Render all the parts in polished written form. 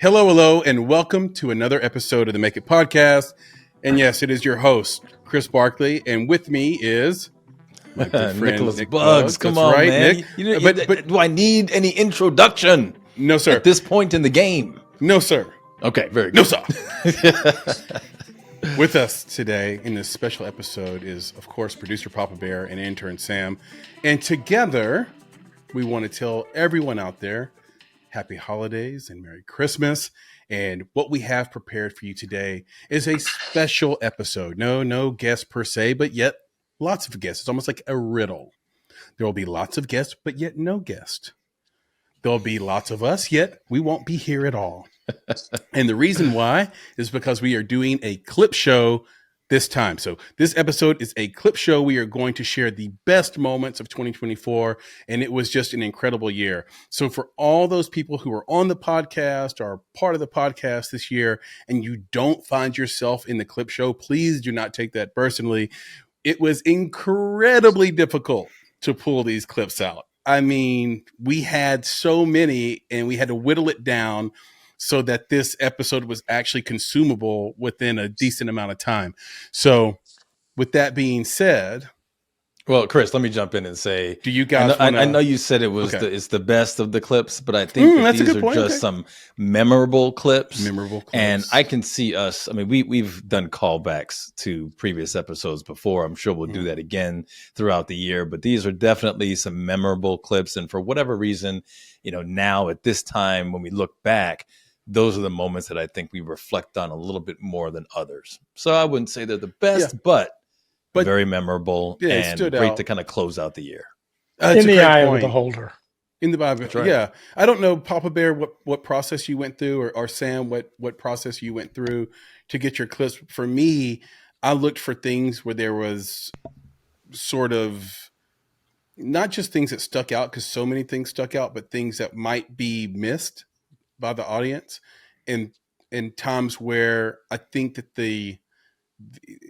Hello, and welcome to another episode of the Make It Podcast. And yes, it is your host, Chris Barkley, and with me is my good friend Nicholas Nick Bugs. Bugs. Come That's on, right, man. Nick. But do I need any introduction? No, sir. At this point in the game? No, sir. Okay, very good. No, sir. With us today in this special episode is, of course, producer Papa Bear and intern Sam. And together, we want to tell everyone out there Happy Holidays and Merry Christmas. And what we have prepared for you today is a special episode. No guests per se, but yet lots of guests. It's almost like a riddle. There will be lots of guests, but yet no guest. There'll be lots of us, yet we won't be here at all. And the reason why is because we are doing a clip show this time. So this episode is a clip show. We are going to share the best moments of 2024, and it was just an incredible year. So for all those people who are on the podcast or part of the podcast this year, and you don't find yourself in the clip show, please do not take that personally. It was incredibly difficult to pull these clips out. I mean, we had so many, and we had to whittle it down so that this episode was actually consumable within a decent amount of time. So with that being said, well, Chris, let me jump in and say, do you guys I know you said it was okay. it's the best of the clips, but I think that these are just some memorable clips. And I can see us. I mean, we've done callbacks to previous episodes before. I'm sure we'll do that again throughout the year, but these are definitely some memorable clips. And for whatever reason, now at this time, when we look back, those are the moments that I think we reflect on a little bit more than others. So I wouldn't say they're the best, but very memorable and great to kind of close out the year. In the eye of the beholder. In the Bible, right. Yeah. I don't know, Papa Bear, what process you went through, or Sam, what process you went through to get your clips. For me, I looked for things where there was sort of not just things that stuck out, because so many things stuck out, but things that might be missed by the audience, and in times where I think that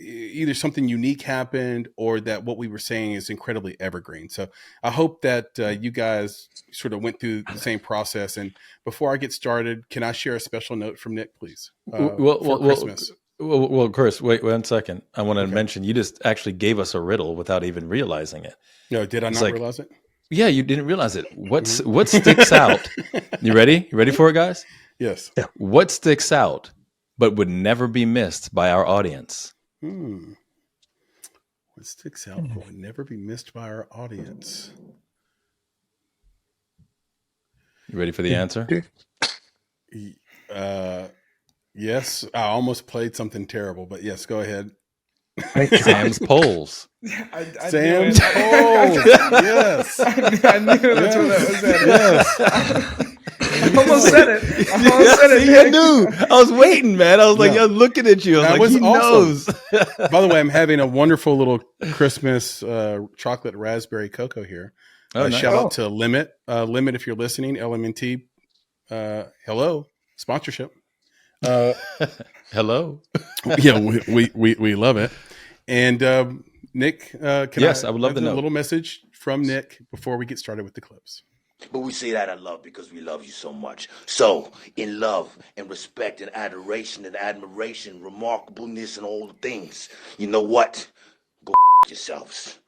either something unique happened or that what we were saying is incredibly evergreen. So I hope that you guys sort of went through the same process. And before I get started, can I share a special note from Nick, please? For Christmas. Well, Chris, wait 1 second. I want to mention you just actually gave us a riddle without even realizing it. No, did I not realize it? Yeah, you didn't realize it. What sticks out? You ready? You ready for it, guys? Yes. Yeah. What sticks out but would never be missed by our audience? What sticks out but would never be missed by our audience? You ready for the answer? Yes. I almost played something terrible, but yes, go ahead. Sam's polls. Sam's polls. Yes. I knew that's what that was at. Yes. I almost said it. See, I knew. I was waiting, man. I was like, I'm looking at you. I was like, he knows. By the way, I'm having a wonderful little Christmas chocolate raspberry cocoa here. Nice. Shout out to Limit. Limit, if you're listening, LMNT. Hello. Sponsorship. Hello. Yeah, we love it. And Nick, I would love to know a little message from Nick before we get started with the clips. But we say that in love because we love you so much. So, in love and respect and adoration and admiration, remarkableness and all the things, you know what? Go yourselves.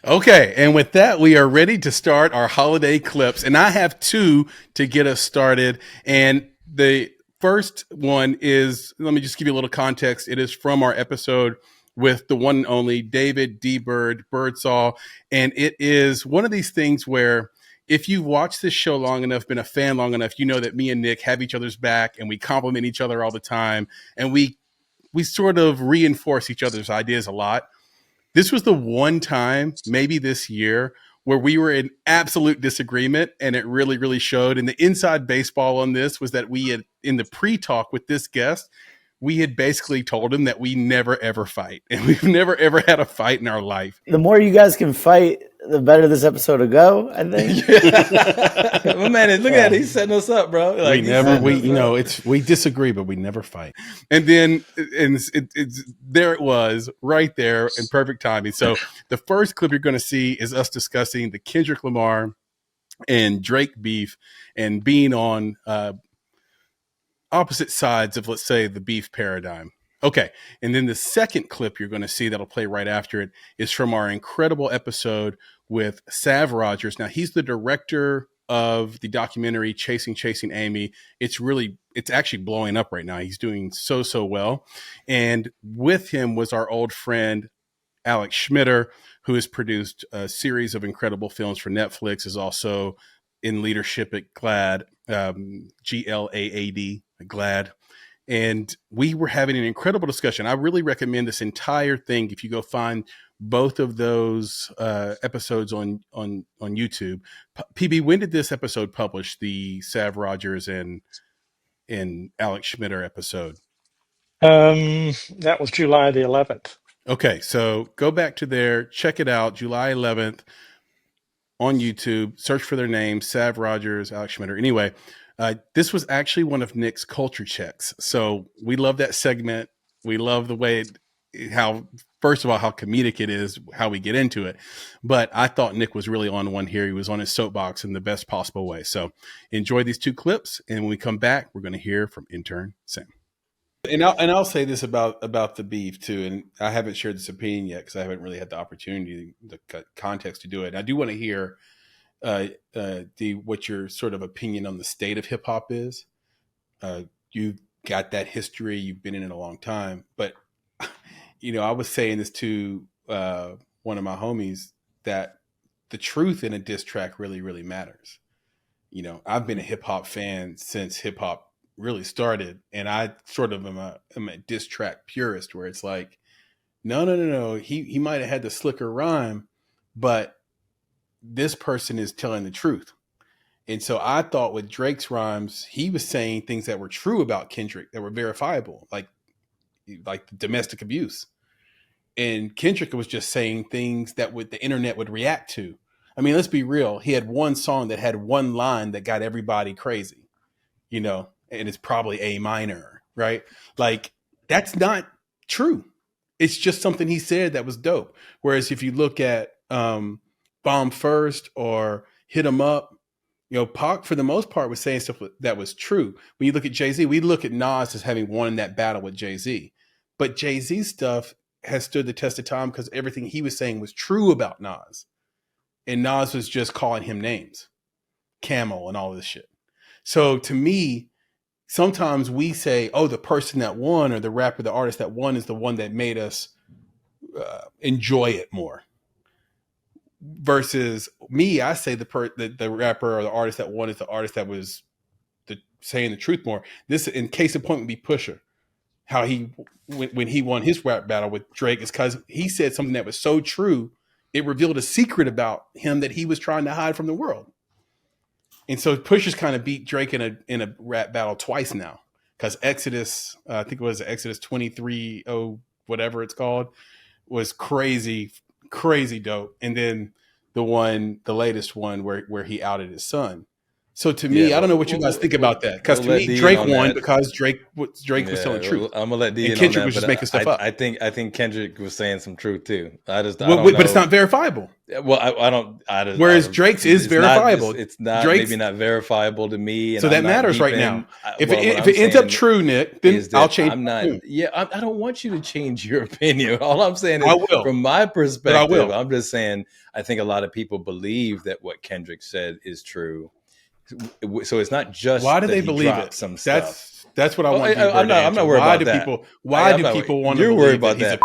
Okay, and with that, we are ready to start our holiday clips. And I have two to get us started. And the first one is, let me just give you a little context. It is from our episode with the one and only David D. Birdsall. And it is one of these things where if you've watched this show long enough, been a fan long enough, you know that me and Nick have each other's back and we compliment each other all the time. And we sort of reinforce each other's ideas a lot. This was the one time, maybe this year, where we were in absolute disagreement, and it really, really showed. And the inside baseball on this was that we had, in the pre-talk with this guest, we had basically told him that we never, ever fight. And we've never, ever had a fight in our life. The more you guys can fight, the better this episode will go, I think. Well, man, look at it. He's setting us up, bro. Like, we disagree, but we never fight. And then there it was right there in perfect timing. So the first clip you're going to see is us discussing the Kendrick Lamar and Drake beef and being on opposite sides of, let's say, the beef paradigm. Okay. And then the second clip you're going to see that'll play right after it is from our incredible episode with Sav Rogers. Now, he's the director of the documentary Chasing Amy. It's actually blowing up right now. He's doing so well. And with him was our old friend, Alex Schmitter, who has produced a series of incredible films for Netflix, is also in leadership at GLAAD, GLAAD, GLAAD. And we were having an incredible discussion. I really recommend this entire thing. If you go find both of those episodes on YouTube. PB, when did this episode publish? The Sav Rogers and Alex Schmitter episode? That was July the 11th. Okay, so go back to there, check it out, July 11th on YouTube. Search for their names, Sav Rogers, Alex Schmitter. Anyway, this was actually one of Nick's culture checks. So we love that segment. We love the way how comedic it is, how we get into it. But I thought Nick was really on one here. He was on his soapbox in the best possible way. So enjoy these two clips. And when we come back, we're going to hear from Intern Sam. And I'll say this about the beef too. And I haven't shared this opinion yet because I haven't really had the opportunity, the context to do it. And I do want to hear what your sort of opinion on the state of hip hop is. You've got that history. You've been in it a long time. But, I was saying this to one of my homies that the truth in a diss track really, really matters. I've been a hip hop fan since hip hop really started, and I sort of am a diss track purist where it's like, no. He might have had the slicker rhyme, but this person is telling the truth. And so I thought with Drake's rhymes, he was saying things that were true about Kendrick that were verifiable, like domestic abuse. And Kendrick was just saying things that the internet would react to. I mean, let's be real. He had one song that had one line that got everybody crazy, and it's probably A minor, right? Like, that's not true. It's just something he said that was dope. Whereas if you look at Bomb First or Hit 'Em Up, Pac, for the most part, was saying stuff that was true. When you look at Jay-Z, we look at Nas as having won that battle with Jay-Z. But Jay-Z's stuff has stood the test of time because everything he was saying was true about Nas. And Nas was just calling him names, Camel and all this shit. So to me, sometimes we say, oh, the person that won or the rapper, the artist that won is the one that made us enjoy it more. Versus me, I say the rapper or the artist that won is the artist that was saying the truth more. This, in case in point, would be Pusha. How when he won his rap battle with Drake is because he said something that was so true, it revealed a secret about him that he was trying to hide from the world. And so Pusha's kind of beat Drake in a rap battle twice now because Exodus, I think it was Exodus 23, whatever it's called, was crazy dope. And then the latest one where he outed his son. So to me, I don't know what you guys think about that. Because to me, Drake won because Drake was telling the truth. I'm gonna let D in on that. Kendrick was just making stuff up. I think Kendrick was saying some truth too. But it's not verifiable. Well, I don't. Whereas Drake's is verifiable. It's not Drake's, maybe not verifiable to me. And so that matters right now. If it ends up true, Nick, then I'll change. I don't want you to change your opinion. All I'm saying is, I will. From my perspective, I I'm just saying I think a lot of people believe that what Kendrick said is true. So it's not just why do they believe it? Some stuff. That's what I want. I'm not worried about that. Why do people want to? You're believe worried about that?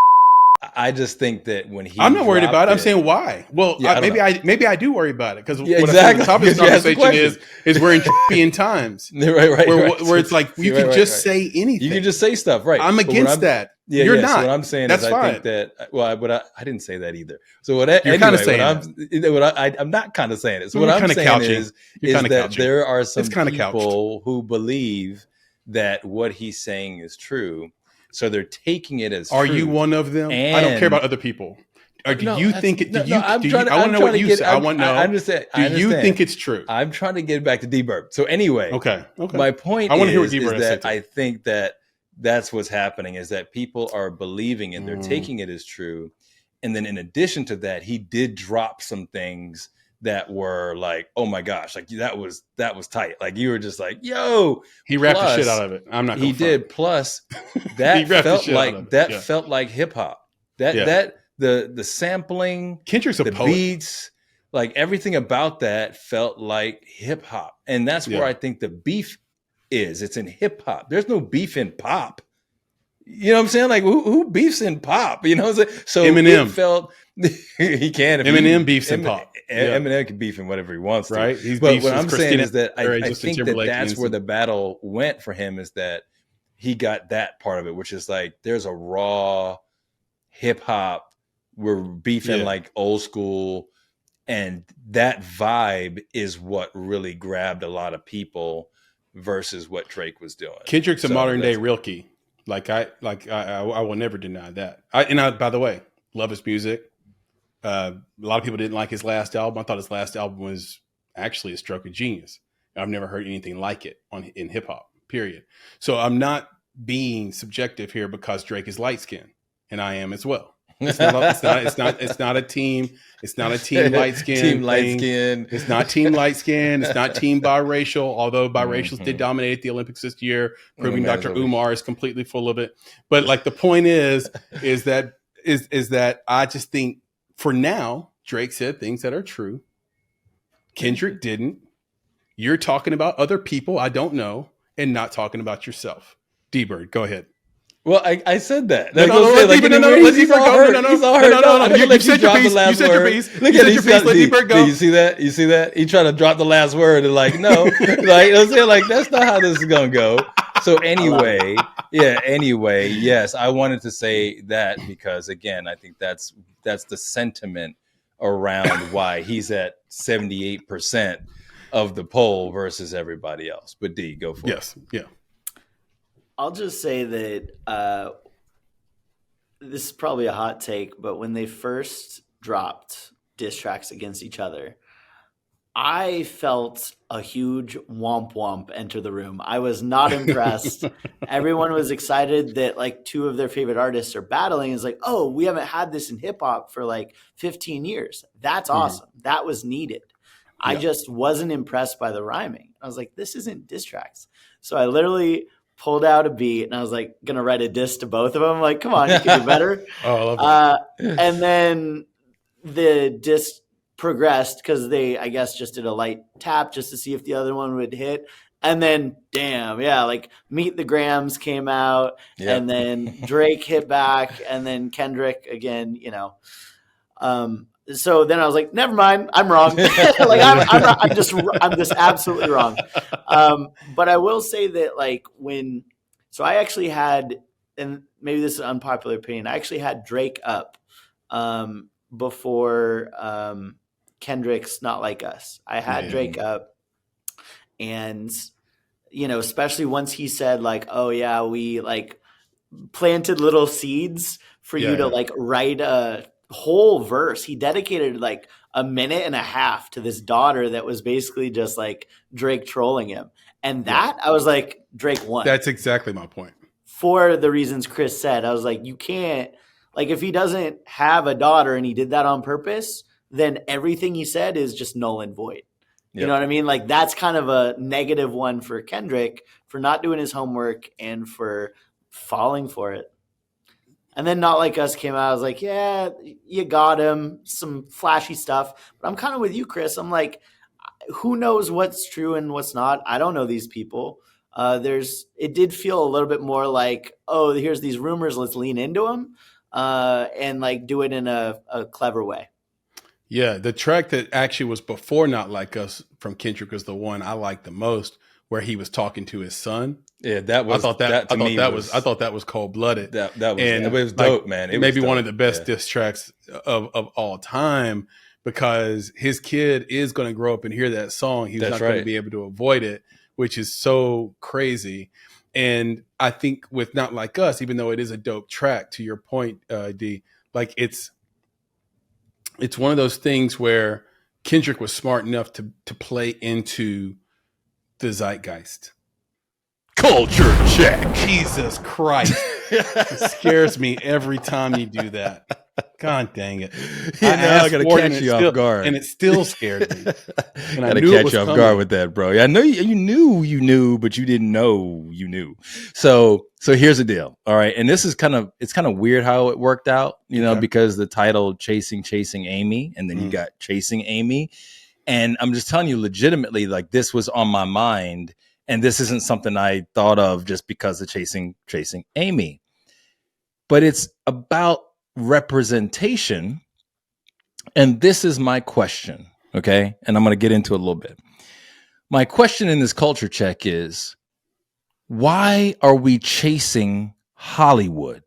I just think that when I'm not worried about it. I'm saying why. Well, maybe I do worry about it because exactly. The topic of the conversation is we're in trappian times, right. Where it's like you can just say anything. You can just say stuff, right? I'm against that. You're not. So what I'm saying is, I think that. I didn't say that either. So you're kind of saying I'm not kind of saying it. So what I'm saying is that there are some people who believe that what he's saying is true. So they're taking it as. Are you one of them? I don't care about other people. Or do you think it? I want to know what you say. I want to know. I understand. Do you think it's true? I'm trying to get back to D-Burp. So anyway, okay. My point I want to hear what is D-Burp that I think that that's what's happening is that people are believing and they're taking it as true. And then in addition to that, he did drop some things that were like, oh my gosh, like that was tight. Like you were just like, yo, he rapped the shit out of it. I'm not gonna did. Plus that felt like hip hop. That the sampling, Kendrick's a the poet. beats, like everything about that felt like hip hop. And that's where I think the beef is. It's in hip hop. There's no beef in pop. You know what I'm saying? Like who beefs in pop? You know what I'm saying? So Eminem it felt he can. Eminem beefs in pop. Eminem can beef in whatever he wants to. Right. But what I'm saying is that I think that's where the battle went for him, is that he got that part of it, which is like there's a raw hip hop. We're beefing like old school. And that vibe is what really grabbed a lot of people versus what Drake was doing. Kendrick's a modern day Rilke. I will never deny that. By the way, love his music. A lot of people didn't like his last album. I thought his last album was actually a stroke of genius. I've never heard anything like it in hip hop, period. So I'm not being subjective here because Drake is light skinned and I am as well. It's not a team. It's not a team light skin. Team light skin. It's not team light skin. It's not team biracial. Although biracials did dominate the Olympics this year, proving Dr. Umar is completely full of it. But like the point is that I just think for now Drake said things that are true. Kendrick didn't. You're talking about other people I don't know and not talking about yourself. D-Bird, go ahead. Well, I said that. No. You said your piece. You said your piece. Let D-Bird go. You see that? He tried to drop the last word and like, no. Like, I'm saying, like, that's not how this is going to go. So anyway, yes, I wanted to say that because, again, I think that's the sentiment around why he's at 78% of the poll versus everybody else. But D, go for it. Yes, yeah. I'll just say that this is probably a hot take, but when they first dropped diss tracks against each other, I felt a huge womp womp enter the room. I was not impressed. Everyone was excited that like two of their favorite artists are battling. It's like, oh, we haven't had this in hip hop for like 15 years. That's awesome. That was needed. Yeah. I just wasn't impressed by the rhyming. I was like, this isn't diss tracks. So I literally pulled out a beat and I was like going to write a diss to both of them. Like, come on, you can do better. Oh, I love that. And then the diss progressed because they, I guess, just did a light tap just to see if the other one would hit. And then, like Meet the Grams came out and then Drake hit back and then Kendrick again, so then I was like, never mind, I'm wrong. Like I'm just absolutely wrong. But I will say that like I actually had, and maybe this is an unpopular opinion, I actually had Drake up before Kendrick's Not Like Us. I had Drake up, and especially once he said like, oh yeah, we like planted little seeds for you to like write a whole verse. He dedicated like a minute and a half to this daughter that was basically just like Drake trolling him. And that I was like, Drake won. That's exactly my point. For the reasons Chris said, I was like, you can't, like if he doesn't have a daughter and he did that on purpose, then everything he said is just null and void. You know what I mean? Like that's kind of a negative one for Kendrick for not doing his homework and for falling for it. And then Not Like Us came out. I was like, yeah, you got him. Some flashy stuff. But I'm kind of with you, Chris. I'm like, who knows what's true and what's not? I don't know these people. It did feel a little bit more like, oh, here's these rumors. Let's lean into them and like do it in a clever way. Yeah, the track that actually was before Not Like Us from Kendrick was the one I liked the most, where he was talking to his son. Yeah, that was. I thought that was cold blooded. It was dope, like, man. It may be one of the best diss tracks of all time because his kid is going to grow up and hear that song. He's not going to be able to avoid it, which is so crazy. And I think with Not Like Us, even though it is a dope track, to your point, D, like it's one of those things where Kendrick was smart enough to play into the zeitgeist. Culture check. Jesus Christ. It scares me every time you do that. God dang it. I gotta catch you off guard. And it still scared me. And I gotta catch you off guard with that, bro. Yeah, I know you knew, but you didn't know you knew. So here's the deal. All right. And this is kind of weird how it worked out, because the title Chasing Amy, and then you got Chasing Amy. And I'm just telling you legitimately, like, this was on my mind. And this isn't something I thought of just because of Chasing Amy. But it's about representation. And this is my question, okay? And I'm going to get into it a little bit. My question in this culture check is, why are we chasing Hollywood?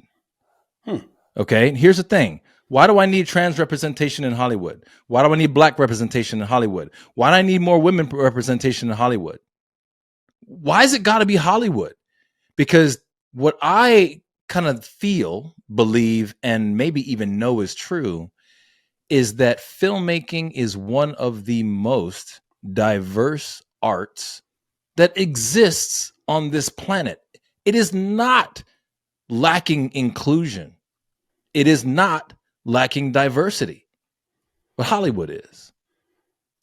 Okay, here's the thing. Why do I need trans representation in Hollywood? Why do I need black representation in Hollywood? Why do I need more women representation in Hollywood? Why is it got to be Hollywood? Because what I kind of feel, believe, and maybe even know is true is that filmmaking is one of the most diverse arts that exists on this planet. It is not lacking inclusion. It is not lacking diversity. But Hollywood is.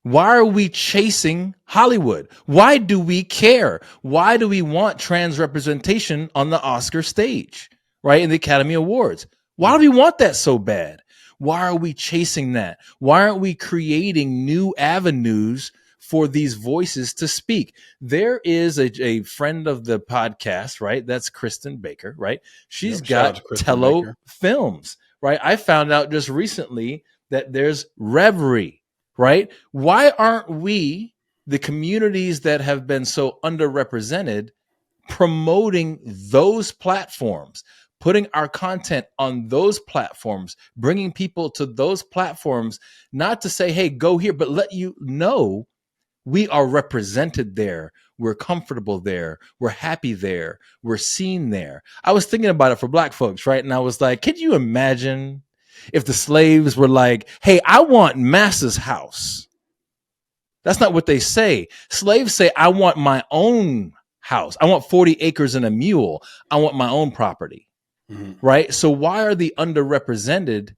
Why are we chasing Hollywood? Why do we care? Why do we want trans representation on the Oscar stage, right? In the Academy Awards? Why do we want that so bad? Why are we chasing that? Why aren't we creating new avenues for these voices to speak? There is a friend of the podcast, right? That's Kristen Baker, right? She's got Tello Films, right? I found out just recently that there's Reverie, right? Why aren't we, the communities that have been so underrepresented, promoting those platforms, putting our content on those platforms, bringing people to those platforms, not to say, hey, go here, but let you know we are represented there. We're comfortable there. We're happy there. We're seen there. I was thinking about it for black folks, right? And I was like, could you imagine if the slaves were like, hey, I want Massa's house? That's not what they say. Slaves say, I want my own house. I want 40 acres and a mule. I want my own property. Right? So why are the underrepresented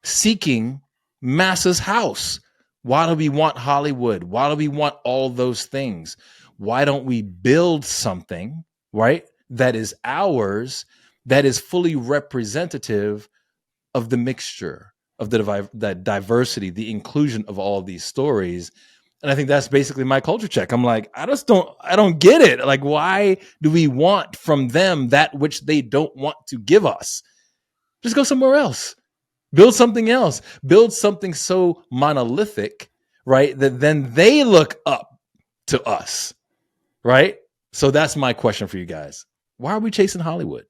seeking Massa's house? Why do we want Hollywood? Why do we want all those things? Why don't we build something, right, that is ours, that is fully representative of the mixture, of the diversity, the inclusion of all of these stories? And I think that's basically my culture check. I'm like, I don't get it. Like, why do we want from them that which they don't want to give us? Just go somewhere else. Build something else. Build something so monolithic, right, that then they look up to us, right? So that's my question for you guys. Why are we chasing Hollywood?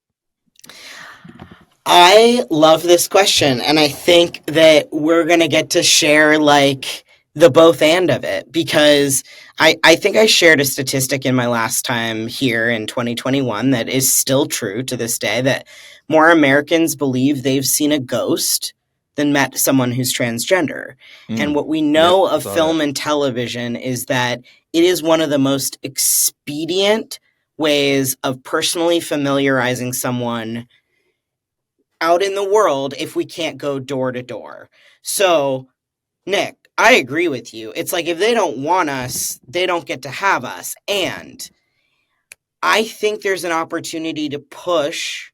I love this question, and I think that we're going to get to share, like, the both and of it, because I think I shared a statistic in my last time here in 2021 that is still true to this day, that more Americans believe they've seen a ghost than met someone who's transgender. And what we know of film and television is that it is one of the most expedient ways of personally familiarizing someone out in the world if we can't go door to door. So, Nick, I agree with you. It's like, if they don't want us, they don't get to have us. And I think there's an opportunity to push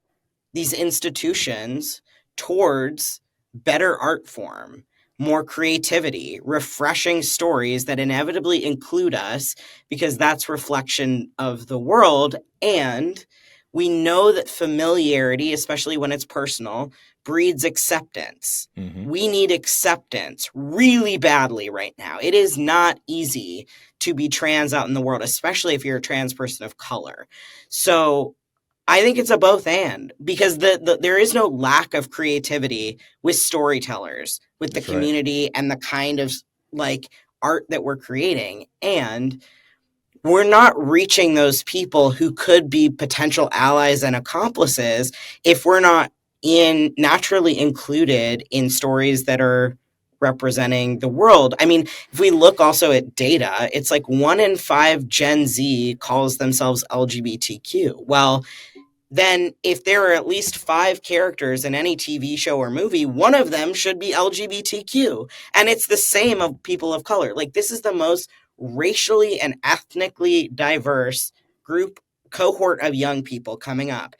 these institutions towards better art form, more creativity, refreshing stories that inevitably include us, because that's reflection of the world. And we know that familiarity, especially when it's personal, breeds acceptance. We need acceptance really badly right now. It is not easy to be trans out in the world, especially if you're a trans person of color. So I think it's a both and, because there is no lack of creativity with storytellers, with the community, and the kind of, like, art that we're creating. And we're not reaching those people who could be potential allies and accomplices if we're not naturally included in stories that are representing the world. I mean, if we look also at data, it's like 1 in 5 Gen Z calls themselves LGBTQ. Well, then if there are at least 5 characters in any TV show or movie, one of them should be LGBTQ. And it's the same of people of color. Like, this is the most racially and ethnically diverse cohort of young people coming up.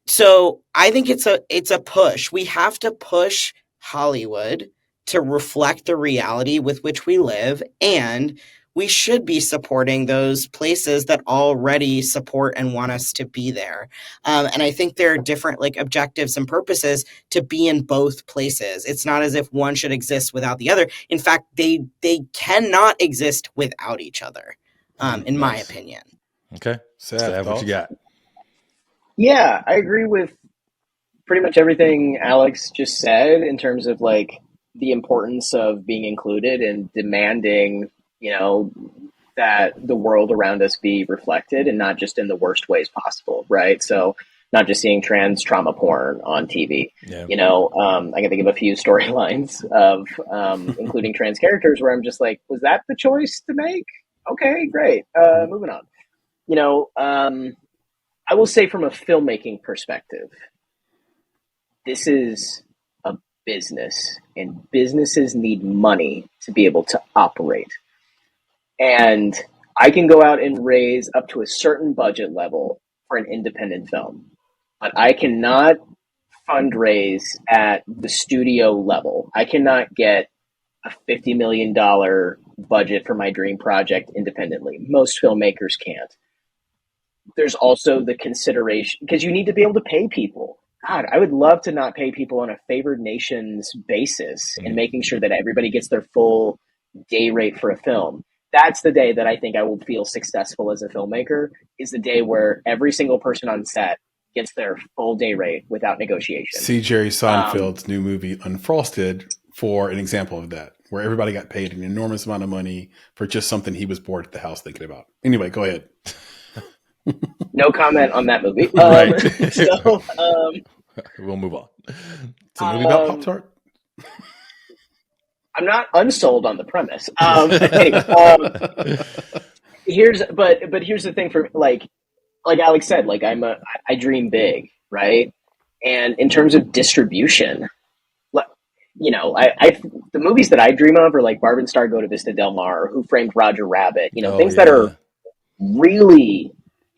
So I think it's a push. We have to push Hollywood to reflect the reality with which we live, and we should be supporting those places that already support and want us to be there. And I think there are different like objectives and purposes to be in both places. It's not as if one should exist without the other. In fact, they cannot exist without each other, in my opinion. Okay. Sav, what you got? Yeah, I agree with pretty much everything Alex just said in terms of like the importance of being included and demanding, that the world around us be reflected and not just in the worst ways possible, right? So not just seeing trans trauma porn on TV. Yeah. I can think of a few storylines of including trans characters where I'm just like, was that the choice to make? Okay, great. Moving on. I will say from a filmmaking perspective, this is a business, and businesses need money to be able to operate. And I can go out and raise up to a certain budget level for an independent film, but I cannot fundraise at the studio level. I cannot get a $50 million budget for my dream project independently. Most filmmakers can't. There's also the consideration, because you need to be able to pay people. God, I would love to not pay people on a favored nations basis and making sure that everybody gets their full day rate for a film. That's the day that I think I will feel successful as a filmmaker, is the day where every single person on set gets their full day rate without negotiation. See Jerry Seinfeld's new movie Unfrosted for an example of that, where everybody got paid an enormous amount of money for just something he was bored at the house thinking about. Anyway, go ahead. No comment on that movie. Right. We'll move on. It's a movie about Pop-Tart? I'm not unsold on the premise. Here's the thing for like Alex said, like I dream big, right? And in terms of distribution, the movies that I dream of are like Barb and Star Go to Vista Del Mar, or Who Framed Roger Rabbit, things that are really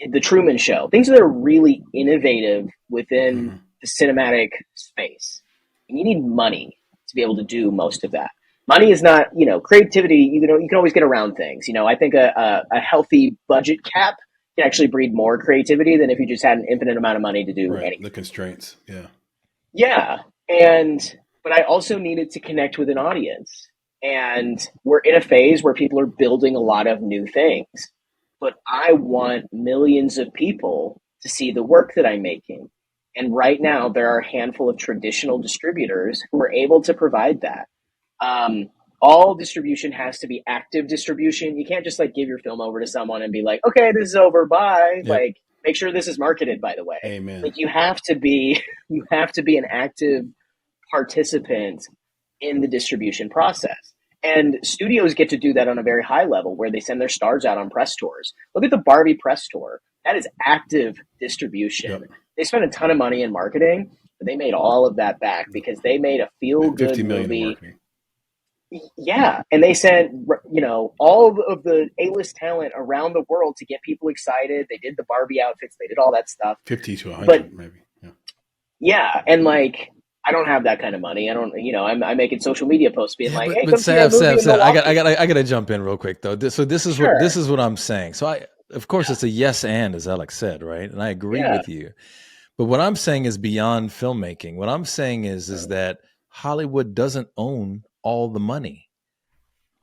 The Truman Show, things that are really innovative within the cinematic space. And you need money to be able to do most of that. Money is not, creativity. You can always get around things. I think a healthy budget cap can actually breed more creativity than if you just had an infinite amount of money to do anything. The constraints, yeah. Yeah, but I also needed to connect with an audience. And we're in a phase where people are building a lot of new things. But I want millions of people to see the work that I'm making. And right now, there are a handful of traditional distributors who are able to provide that. All distribution has to be active distribution. You can't just give your film over to someone and be like, okay, this is over, bye. Yep. Make sure this is marketed, by the way. Amen. You have to be an active participant in the distribution process. And studios get to do that on a very high level, where they send their stars out on press tours. Look at the Barbie press tour. That is active distribution. Yep. They spent a ton of money in marketing, but they made all of that back because they made a feel-good movie. Yeah, and they sent all of the A-list talent around the world to get people excited. They did the Barbie outfits. They did all that stuff. 50 to 100, maybe. Yeah, and I don't have that kind of money. I don't, I'm making social media posts being hey, but Sav, I got to jump in real quick though. This is what I'm saying. So of course it's a yes and, as Alex said, right? And I agree with you. But what I'm saying is beyond filmmaking. What I'm saying is that Hollywood doesn't own all the money.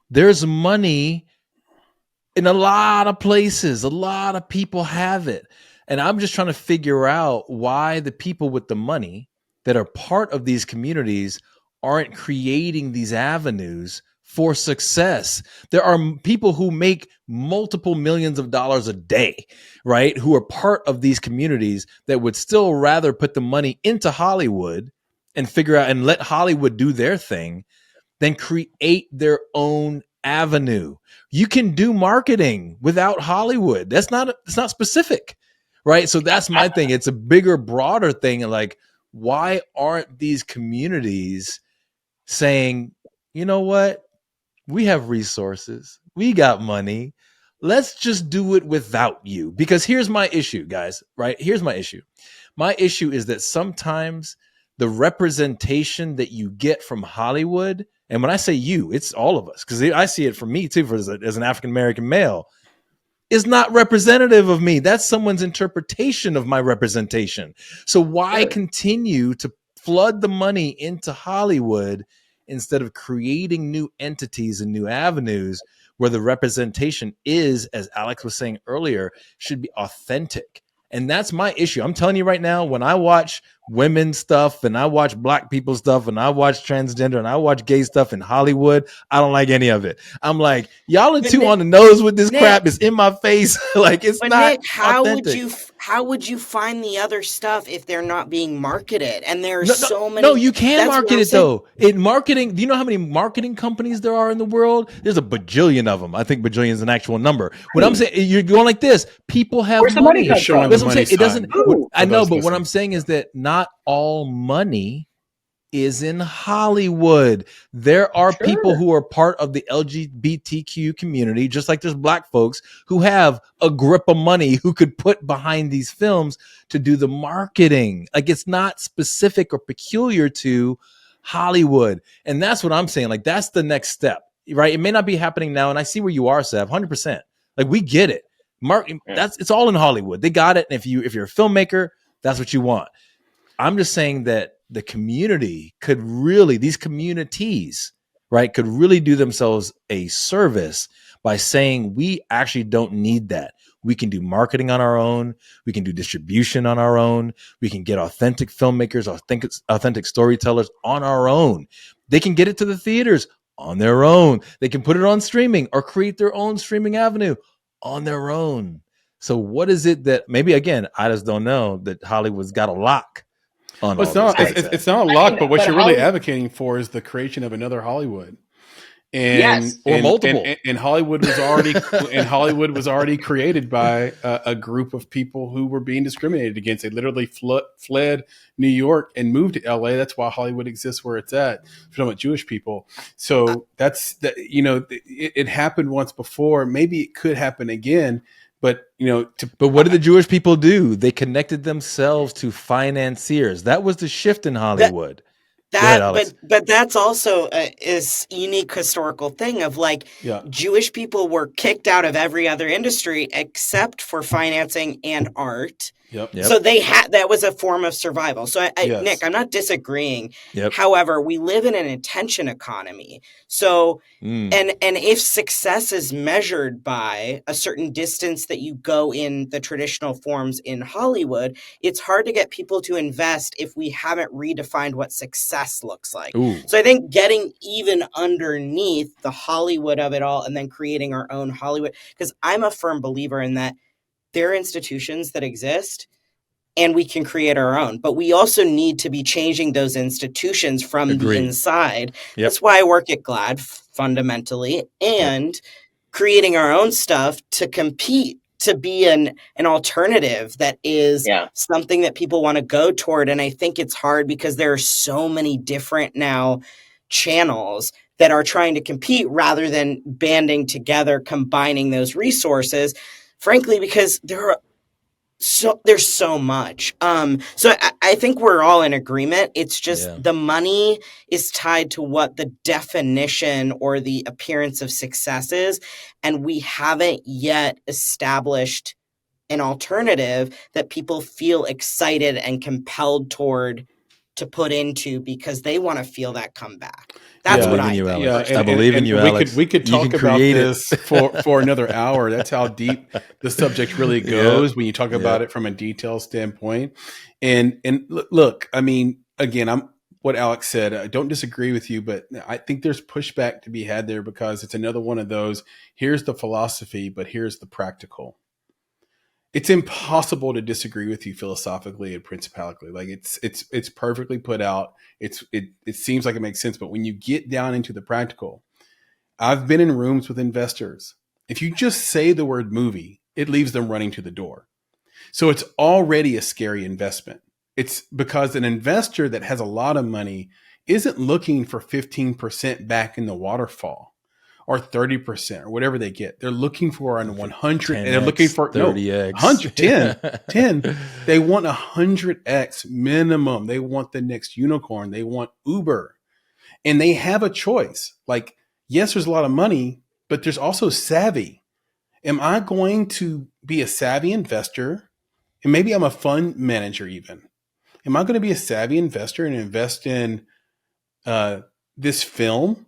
There's money in a lot of places. A lot of people have it. And I'm just trying to figure out why the people with the money that are part of these communities aren't creating these avenues for success. There are people who make multiple millions of dollars a day, right? Who are part of these communities that would still rather put the money into Hollywood and figure out and let Hollywood do their thing than create their own avenue. You can do marketing without Hollywood. It's not specific. right? So that's my thing. It's a bigger, broader thing. Like, why aren't these communities saying, you know what? We have resources. We got money. Let's just do it without you. Because here's my issue, guys, right? Here's my issue. My issue is that sometimes the representation that you get from Hollywood, and when I say you, it's all of us, because I see it from me too, as an African-American male, is not representative of me. That's someone's interpretation of my representation. So why continue to flood the money into Hollywood instead of creating new entities and new avenues where the representation is, as Alex was saying earlier, should be authentic? And that's my issue. I'm telling you right now, when I watch women stuff and I watch black people stuff and I watch transgender and I watch gay stuff in Hollywood, I don't like any of it. I'm like, y'all are too on the nose with this crap. It's in my face. Like, it's not Nick, how authentic. would you find the other stuff if they're not being marketed? And there's so many. No, you can market it though. In marketing, do you know how many marketing companies there are in the world? There's a bajillion of them. I think bajillion is an actual number. What I'm saying, you're going like this. People have Where's money. the money come from? That's what I'm saying. It doesn't. I know, but listening. what I'm saying is that not all money is in Hollywood. There are people who are part of the LGBTQ community, just like there's black folks who have a grip of money who could put behind these films to do the marketing. Like, it's not specific or peculiar to Hollywood. And that's what I'm saying. Like, that's the next step, right? It may not be happening now. And I see where you are, Sav, 100%. Like, we get it. It's all in Hollywood. They got it. And if you're a filmmaker, that's what you want. I'm just saying that the community these communities, right, could really do themselves a service by saying, we actually don't need that. We can do marketing on our own. We can do distribution on our own. We can get authentic filmmakers, authentic storytellers on our own. They can get it to the theaters on their own. They can put it on streaming or create their own streaming avenue on their own. So what is it that, maybe, again, I just don't know, that Hollywood's got a lock on? Well, it's not a lock, but what you're really advocating for is the creation of another Hollywood. Or multiple. And Hollywood was already created by a group of people who were being discriminated against. They literally fled New York and moved to LA. That's why Hollywood exists where it's at. We're talking about Jewish people. So it happened once before. Maybe it could happen again. But what did the Jewish people do? They connected themselves to financiers. That was the shift in Hollywood. But that's also a unique historical thing of Jewish people were kicked out of every other industry except for financing and art. Yep. So that was a form of survival. So yes. Nick, I'm not disagreeing. Yep. However, we live in an attention economy. So and if success is measured by a certain distance that you go in the traditional forms in Hollywood, it's hard to get people to invest if we haven't redefined what success looks like. Ooh. So I think getting even underneath the Hollywood of it all and then creating our own Hollywood, because I'm a firm believer in that there are institutions that exist and we can create our own, but we also need to be changing those institutions from the inside. Yep. That's why I work at GLAAD fundamentally, and creating our own stuff to compete, to be an alternative that is something that people want to go toward. And I think it's hard because there are so many different now channels that are trying to compete rather than banding together, combining those resources, frankly, because there's so much. So I think we're all in agreement. It's just the money is tied to what the definition or the appearance of success is. And we haven't yet established an alternative that people feel excited and compelled toward to put into because they want to feel that comeback. That's what I think. I believe in you, Alex. We could talk about this for another hour. That's how deep the subject really goes when you talk about it from a detail standpoint. And look, I mean, again, I'm what Alex said. I don't disagree with you, but I think there's pushback to be had there because it's another one of those. Here's the philosophy, but here's the practical. It's impossible to disagree with you philosophically and principally. Like it's perfectly put out. It seems like it makes sense, but when you get down into the practical, I've been in rooms with investors. If you just say the word movie, it leaves them running to the door. So it's already a scary investment. It's because an investor that has a lot of money isn't looking for 15% back in the waterfall or 30% or whatever they get. They're looking for an 100, and they're looking for 30x. 10. They want 100x minimum. They want the next unicorn. They want Uber. And they have a choice. Like, yes, there's a lot of money, but there's also savvy. Am I going to be a savvy investor? And maybe I'm a fund manager even. Am I going to be a savvy investor and invest in this film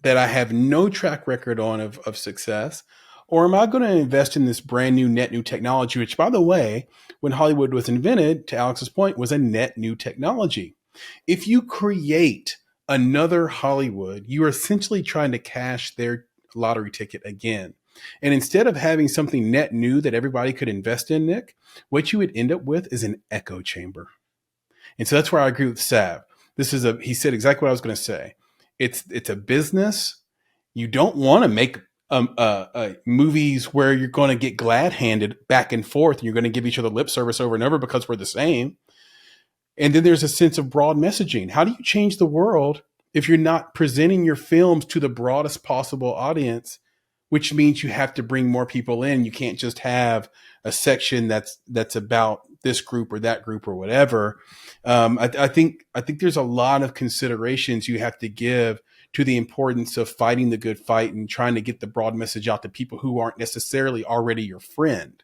that I have no track record on of success? Or am I going to invest in this brand new net new technology, which, by the way, when Hollywood was invented, to Alex's point, was a net new technology. If you create another Hollywood, you are essentially trying to cash their lottery ticket again. And instead of having something net new that everybody could invest in, Nick, what you would end up with is an echo chamber. And so that's where I agree with Sav. He said exactly what I was going to say. It's a business. You don't want to make movies where you're going to get glad handed back and forth and you're going to give each other lip service over and over because we're the same. And then there's a sense of broad messaging. How do you change the world if you're not presenting your films to the broadest possible audience, which means you have to bring more people in. You can't just have a section that's about this group or that group or whatever. I think there's a lot of considerations you have to give to the importance of fighting the good fight and trying to get the broad message out to people who aren't necessarily already your friend.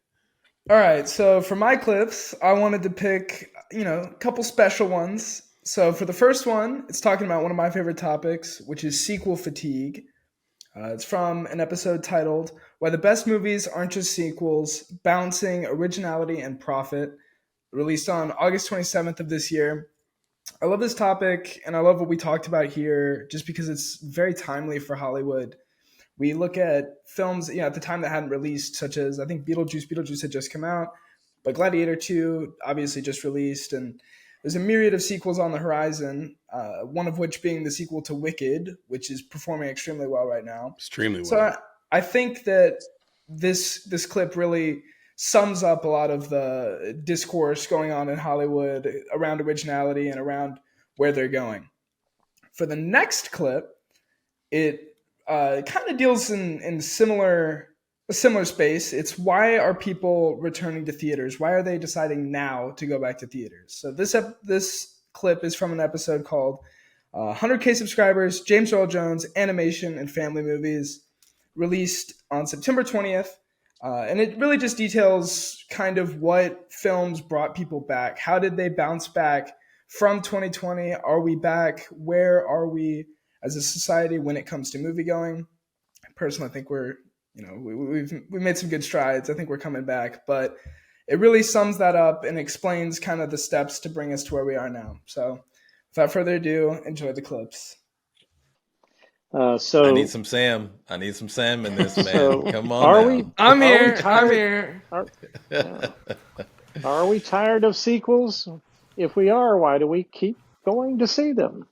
All right. So for my clips, I wanted to pick, a couple special ones. So for the first one, it's talking about one of my favorite topics, which is sequel fatigue. It's from an episode titled Why the Best Movies Aren't Just Sequels, Balancing Originality and Profit, released on August 27th of this year. I love this topic, and I love what we talked about here just because it's very timely for Hollywood. We look at films at the time that hadn't released, such as, I think, Beetlejuice had just come out, but Gladiator 2 obviously just released, and there's a myriad of sequels on the horizon, one of which being the sequel to Wicked, which is performing extremely well right now. Extremely well. So I think that this clip really sums up a lot of the discourse going on in Hollywood around originality and around where they're going. For the next clip, it kind of deals in a similar space. It's why are people returning to theaters? Why are they deciding now to go back to theaters? So this clip is from an episode called 100K Subscribers, James Earl Jones, Animation and Family Movies, released on September 20th. And it really just details kind of what films brought people back. How did they bounce back from 2020? Are we back? Where are we as a society when it comes to movie going? Personally, I think we've made some good strides. I think we're coming back, but it really sums that up and explains kind of the steps to bring us to where we are now. So without further ado, enjoy the clips. I need some Sam. I need some Sam in this, man. Come on. I'm here. Are we tired of sequels? If we are, why do we keep going to see them?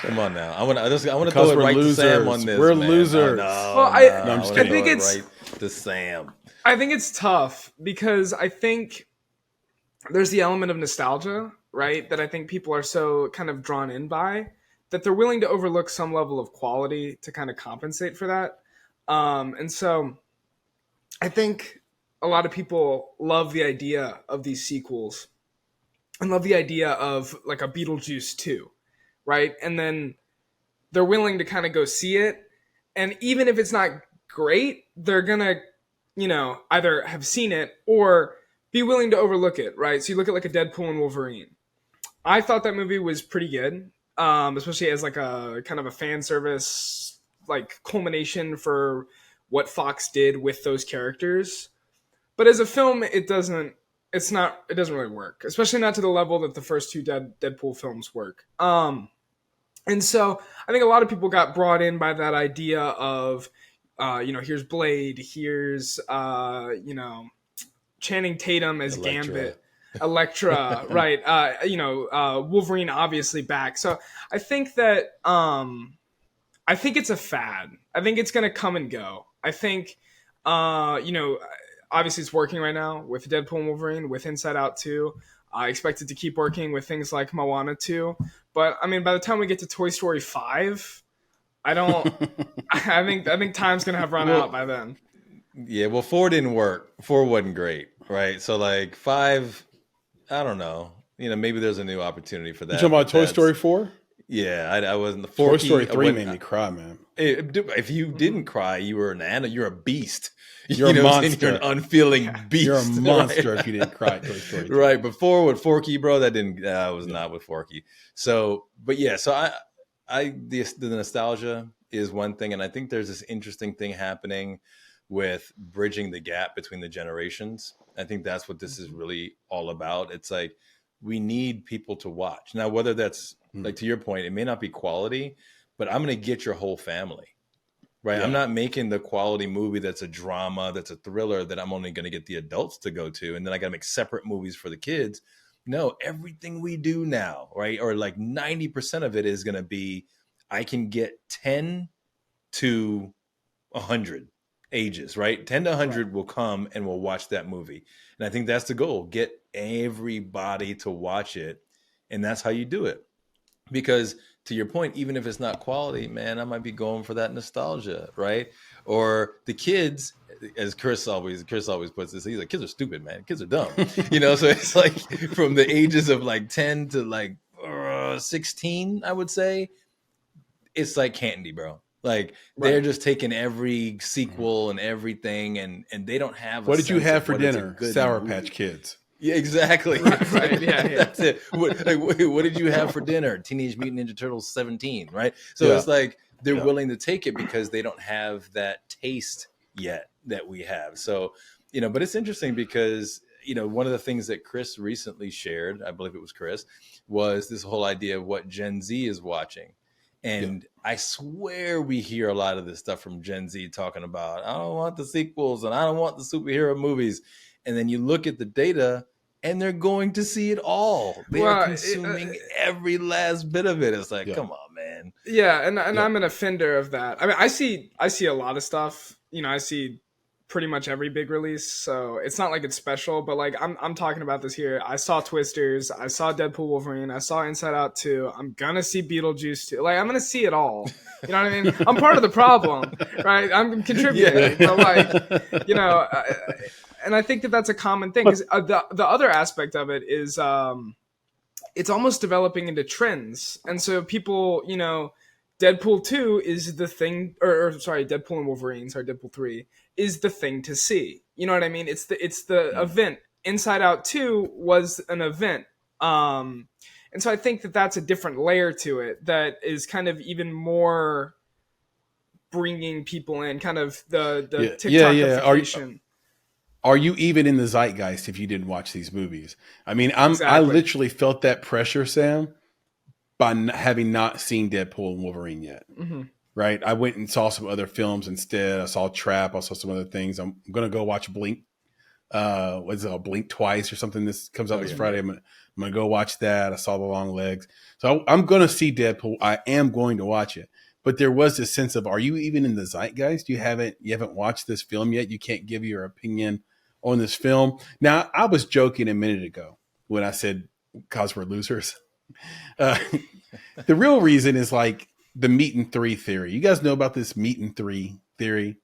Come on now. I want to throw it right to Sam on this. We're man. losers. I'm just kidding. I think it's right to Sam. I think it's tough because I think there's the element of nostalgia, right? That I think people are so kind of drawn in by that they're willing to overlook some level of quality to kind of compensate for that. And so I think a lot of people love the idea of these sequels and love the idea of like a Beetlejuice 2, right? And then they're willing to kind of go see it. And even if it's not great, they're going to, either have seen it or be willing to overlook it, right? So you look at like a Deadpool and Wolverine. I thought that movie was pretty good. Especially as like a kind of a fan service, like culmination for what Fox did with those characters. But as a film, it doesn't really work, especially not to the level that the first two Deadpool films work. And so I think a lot of people got brought in by that idea of, here's Blade, here's, Channing Tatum as Gambit. Elektra, right? Wolverine obviously back. So I think that it's a fad. I think it's going to come and go. I think, I obviously it's working right now with Deadpool and Wolverine, with Inside Out 2. I expect it to keep working with things like Moana 2. But I mean, by the time we get to Toy Story 5, I think time's gonna have run out by then. Yeah, well, 4 didn't work. 4 wasn't great, right? So like 5, I don't know. Maybe there's a new opportunity for that. You talking about Toy Story 4? Yeah, I wasn't the Toy Story 3 made me cry, man. If you didn't cry, you're a beast. You're a monster. You're an unfeeling beast. You're a monster if you didn't cry at Toy Story 3. Right, before with Forky, bro, that was not with Forky. So, but yeah, so the nostalgia is one thing, and I think there's this interesting thing happening with bridging the gap between the generations. I think that's what this is really all about. It's like we need people to watch. Now, whether that's like to your point, it may not be quality, but I'm going to get your whole family, right? Yeah. I'm not making the quality movie that's a drama, that's a thriller that I'm only going to get the adults to go to. And then I got to make separate movies for the kids. No, everything we do now, right? Or like 90% of it is going to be, I can get 10 to 100 ages, right? 10 to 100 will come and will watch that movie. And I think that's the goal. Get everybody to watch it. And that's how you do it. Because to your point, even if it's not quality, man, I might be going for that nostalgia, right? Or the kids, as Chris always puts this, he's like, kids are stupid, man. Kids are dumb. So it's like from the ages of like 10 to like 16, I would say, it's like candy, bro. Like they're just taking every sequel and everything, and they don't have. What did you have for dinner? Sour Patch Kids. Yeah, exactly. Right. Yeah. That's it. What did you have for dinner? Teenage Mutant Ninja Turtles 17, right? So it's like they're willing to take it because they don't have that taste yet that we have. So, but it's interesting because, one of the things that Chris recently shared, I believe it was Chris, was this whole idea of what Gen Z is watching. And I swear we hear a lot of this stuff from Gen Z talking about, I don't want the sequels and I don't want the superhero movies. And then you look at the data and they're going to see it all. They are consuming every last bit of it. It's like, come on, man. Yeah. And I'm an offender of that. I mean, I see a lot of stuff, I see pretty much every big release. So it's not like it's special, but like I'm talking about this here. I saw Twisters. I saw Deadpool Wolverine. I saw Inside Out 2. I'm going to see Beetlejuice 2. Like, I'm going to see it all. You know what I mean? I'm part of the problem, right? I'm contributing. But like, and I think that that's a common thing. Because the other aspect of it is it's almost developing into trends. And so people, Deadpool 2 is the thing, or Deadpool and Wolverine, Deadpool 3 is the thing to see. You know what I mean? It's the event. Inside Out 2 was an event. And so I think that that's a different layer to it that is kind of even more bringing people in, kind of the TikTokification. Are you even in the zeitgeist if you didn't watch these movies? I mean, I literally felt that pressure, Sam, by having not seen Deadpool and Wolverine yet. Mm-hmm. Right? I went and saw some other films instead. I saw Trap. I saw some other things. I'm going to go watch Blink. What's it called? Blink Twice or something. This comes out this Friday. I'm going to go watch that. I saw The Long Legs. So I'm going to see Deadpool. I am going to watch it. But there was this sense of, are you even in the zeitgeist? You haven't watched this film yet. You can't give your opinion on this film. Now, I was joking a minute ago when I said, because we're losers. The real reason is like the meat and three theory. You guys know about this meat and three theory?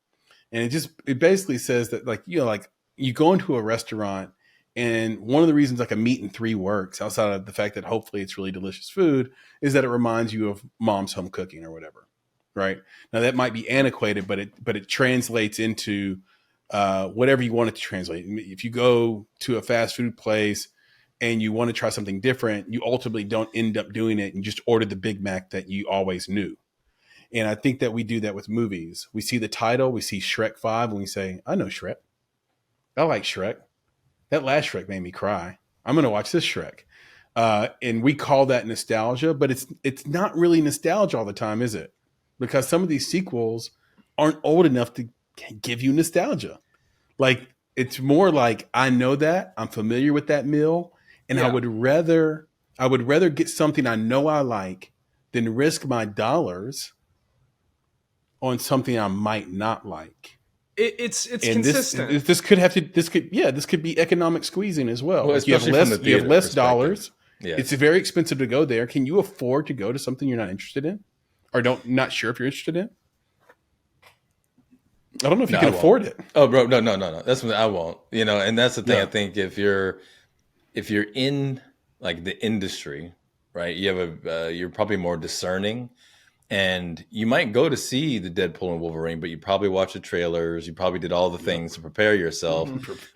And it basically says that like you go into a restaurant, and one of the reasons like a meat and three works, outside of the fact that hopefully it's really delicious food, is that it reminds you of mom's home cooking or whatever. Right? Now that might be antiquated, but it translates into whatever you want it to translate. If you go to a fast food place and you want to try something different, you ultimately don't end up doing it and just order the Big Mac that you always knew. And I think that we do that with movies. We see the title, we see Shrek 5, and we say, I know Shrek. I like Shrek. That last Shrek made me cry. I'm going to watch this Shrek. And we call that nostalgia, but it's not really nostalgia all the time, is it? Because some of these sequels aren't old enough to give you nostalgia. Like, it's more like, I know that, I'm familiar with that meal, and I would rather get something I know I like than risk my dollars on something I might not like. It's consistent. This could be economic squeezing as well. Well, like you have less dollars. Yeah. It's very expensive to go there. Can you afford to go to something you're not interested in, or not sure if you're interested in? I don't know if you can afford it. Oh, bro, no. That's what I won't. And that's the thing. I think if you're in like the industry, right, you're probably more discerning. And you might go to see the Deadpool and Wolverine, but you probably watch the trailers. You probably did all the things to prepare yourself.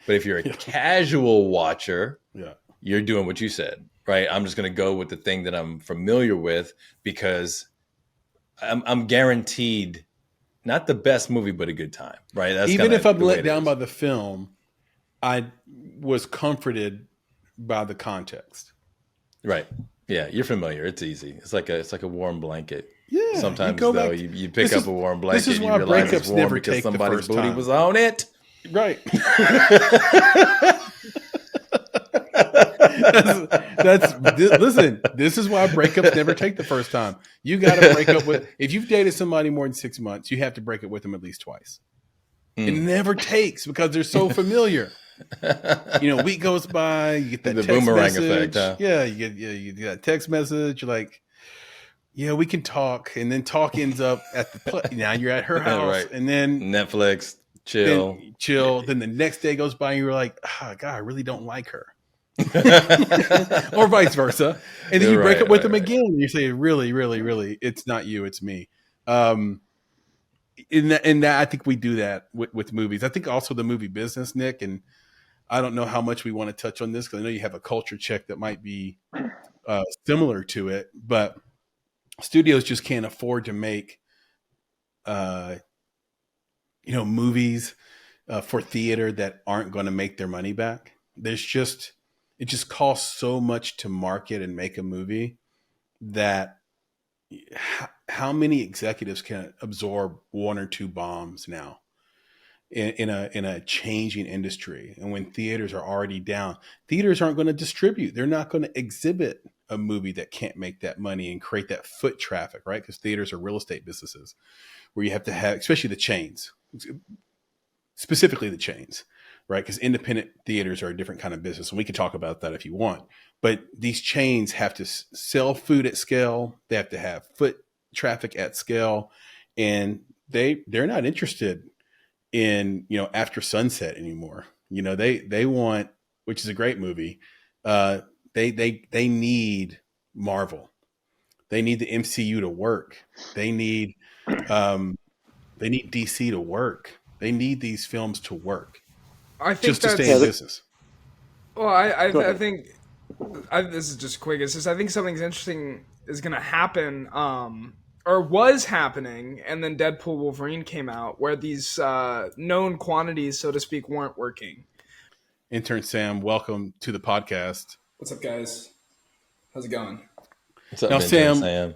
But if you're a casual watcher, you're doing what you said, right? I'm just going to go with the thing that I'm familiar with because I'm guaranteed not the best movie, but a good time, right? That's even if I'm let down by the film, I was comforted by the context. Right. Yeah, you're familiar. It's easy. It's like a warm blanket. Yeah. Sometimes you pick up a warm blanket and you realize it's warm because somebody's booty was on it. Right. Listen, this is why breakups never take the first time. You got to break up with, if you've dated somebody more than 6 months, you have to break up with them at least twice. It never takes because they're so familiar. A week goes by, you get that the text boomerang message. effect. Huh? Yeah, you get that text message. You're like, yeah, we can talk, and then talk ends up at now you're at her house, right. and then Netflix, chill. Then the next day goes by, and you're like, God, I really don't like her, or vice versa, and then you break up with them again, and you say, really, really, really, it's not you, it's me. In that, I think we do that with movies. I think also the movie business, Nick, and I don't know how much we want to touch on this because I know you have a culture check that might be similar to it, but studios just can't afford to make, movies for theater that aren't going to make their money back. It just costs so much to market and make a movie that how many executives can absorb one or two bombs now in a changing industry? And when theaters are already down, theaters aren't going to distribute. They're not going to exhibit a movie that can't make that money and create that foot traffic, right? Because theaters are real estate businesses where you have to have, especially the chains, specifically the chains, right? Because independent theaters are a different kind of business. And we can talk about that if you want. But these chains have to sell food at scale. They have to have foot traffic at scale. And they're not interested in, After Sunset anymore. They want, which is a great movie, They need Marvel. They need the MCU to work. They need DC to work. They need these films to work. I think just to stay in business. Well, I think this is just quick. It's just I think something's interesting is going to happen, or was happening, and then Deadpool Wolverine came out, where these known quantities, so to speak, weren't working. Intern Sam, welcome to the podcast. What's up, guys? How's it going? What's up, now, Sam?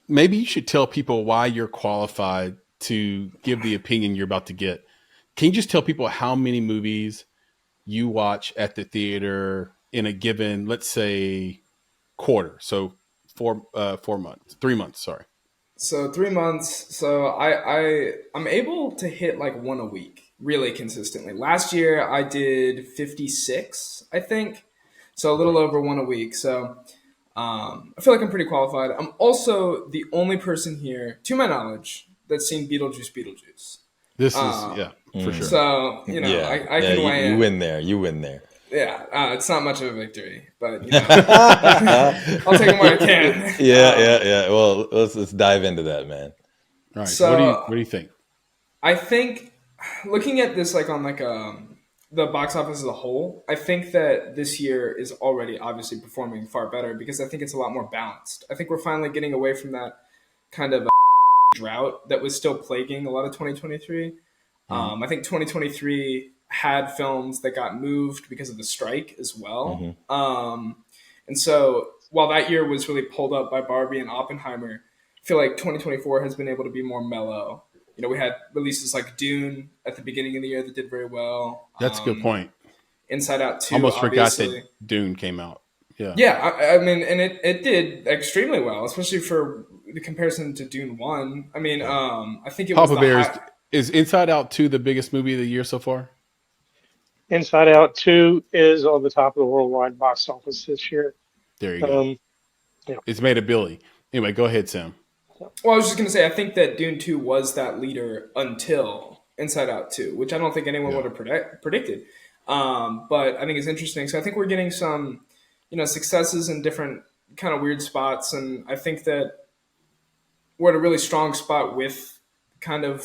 Maybe you should tell people why you're qualified to give the opinion you're about to get. Can you just tell people how many movies you watch at the theater in a given, let's say, quarter? So 3 months. Sorry. So 3 months. So I'm able to hit like one a week really consistently. Last year I did 56, I think. So a little over one a week. So I feel like I'm pretty qualified. I'm also the only person here, to my knowledge, that's seen Beetlejuice. This is, for sure. So, I can weigh in. You win there. Yeah, it's not much of a victory, but I'll take it when I can. Yeah. Well, let's dive into that, man. All right. So, what do you think? I think looking at this like on like the box office as a whole, I think that this year is already obviously performing far better because I think it's a lot more balanced. I think we're finally getting away from that kind of drought that was still plaguing a lot of 2023. I think 2023 had films that got moved because of the strike as well. And so while that year was really pulled up by Barbie and Oppenheimer, I feel like 2024 has been able to be more mellow. We had releases like Dune at the beginning of the year that did very well. That's a good point. Inside Out 2, almost obviously. Forgot that Dune came out. Yeah, I mean, and it did extremely well, especially for the comparison to Dune 1. I mean, I think it Papa was Bear's Is Inside Out 2 the biggest movie of the year so far? Inside Out 2 is on the top of the worldwide box office this year. There you go. Yeah. It's made a Billy. Anyway, go ahead, Sam. Well, I was just going to say, I think that Dune 2 was that leader until Inside Out 2, which I don't think anyone would have predicted. But I think it's interesting. So I think we're getting some, successes in different kind of weird spots. And I think that we're at a really strong spot with kind of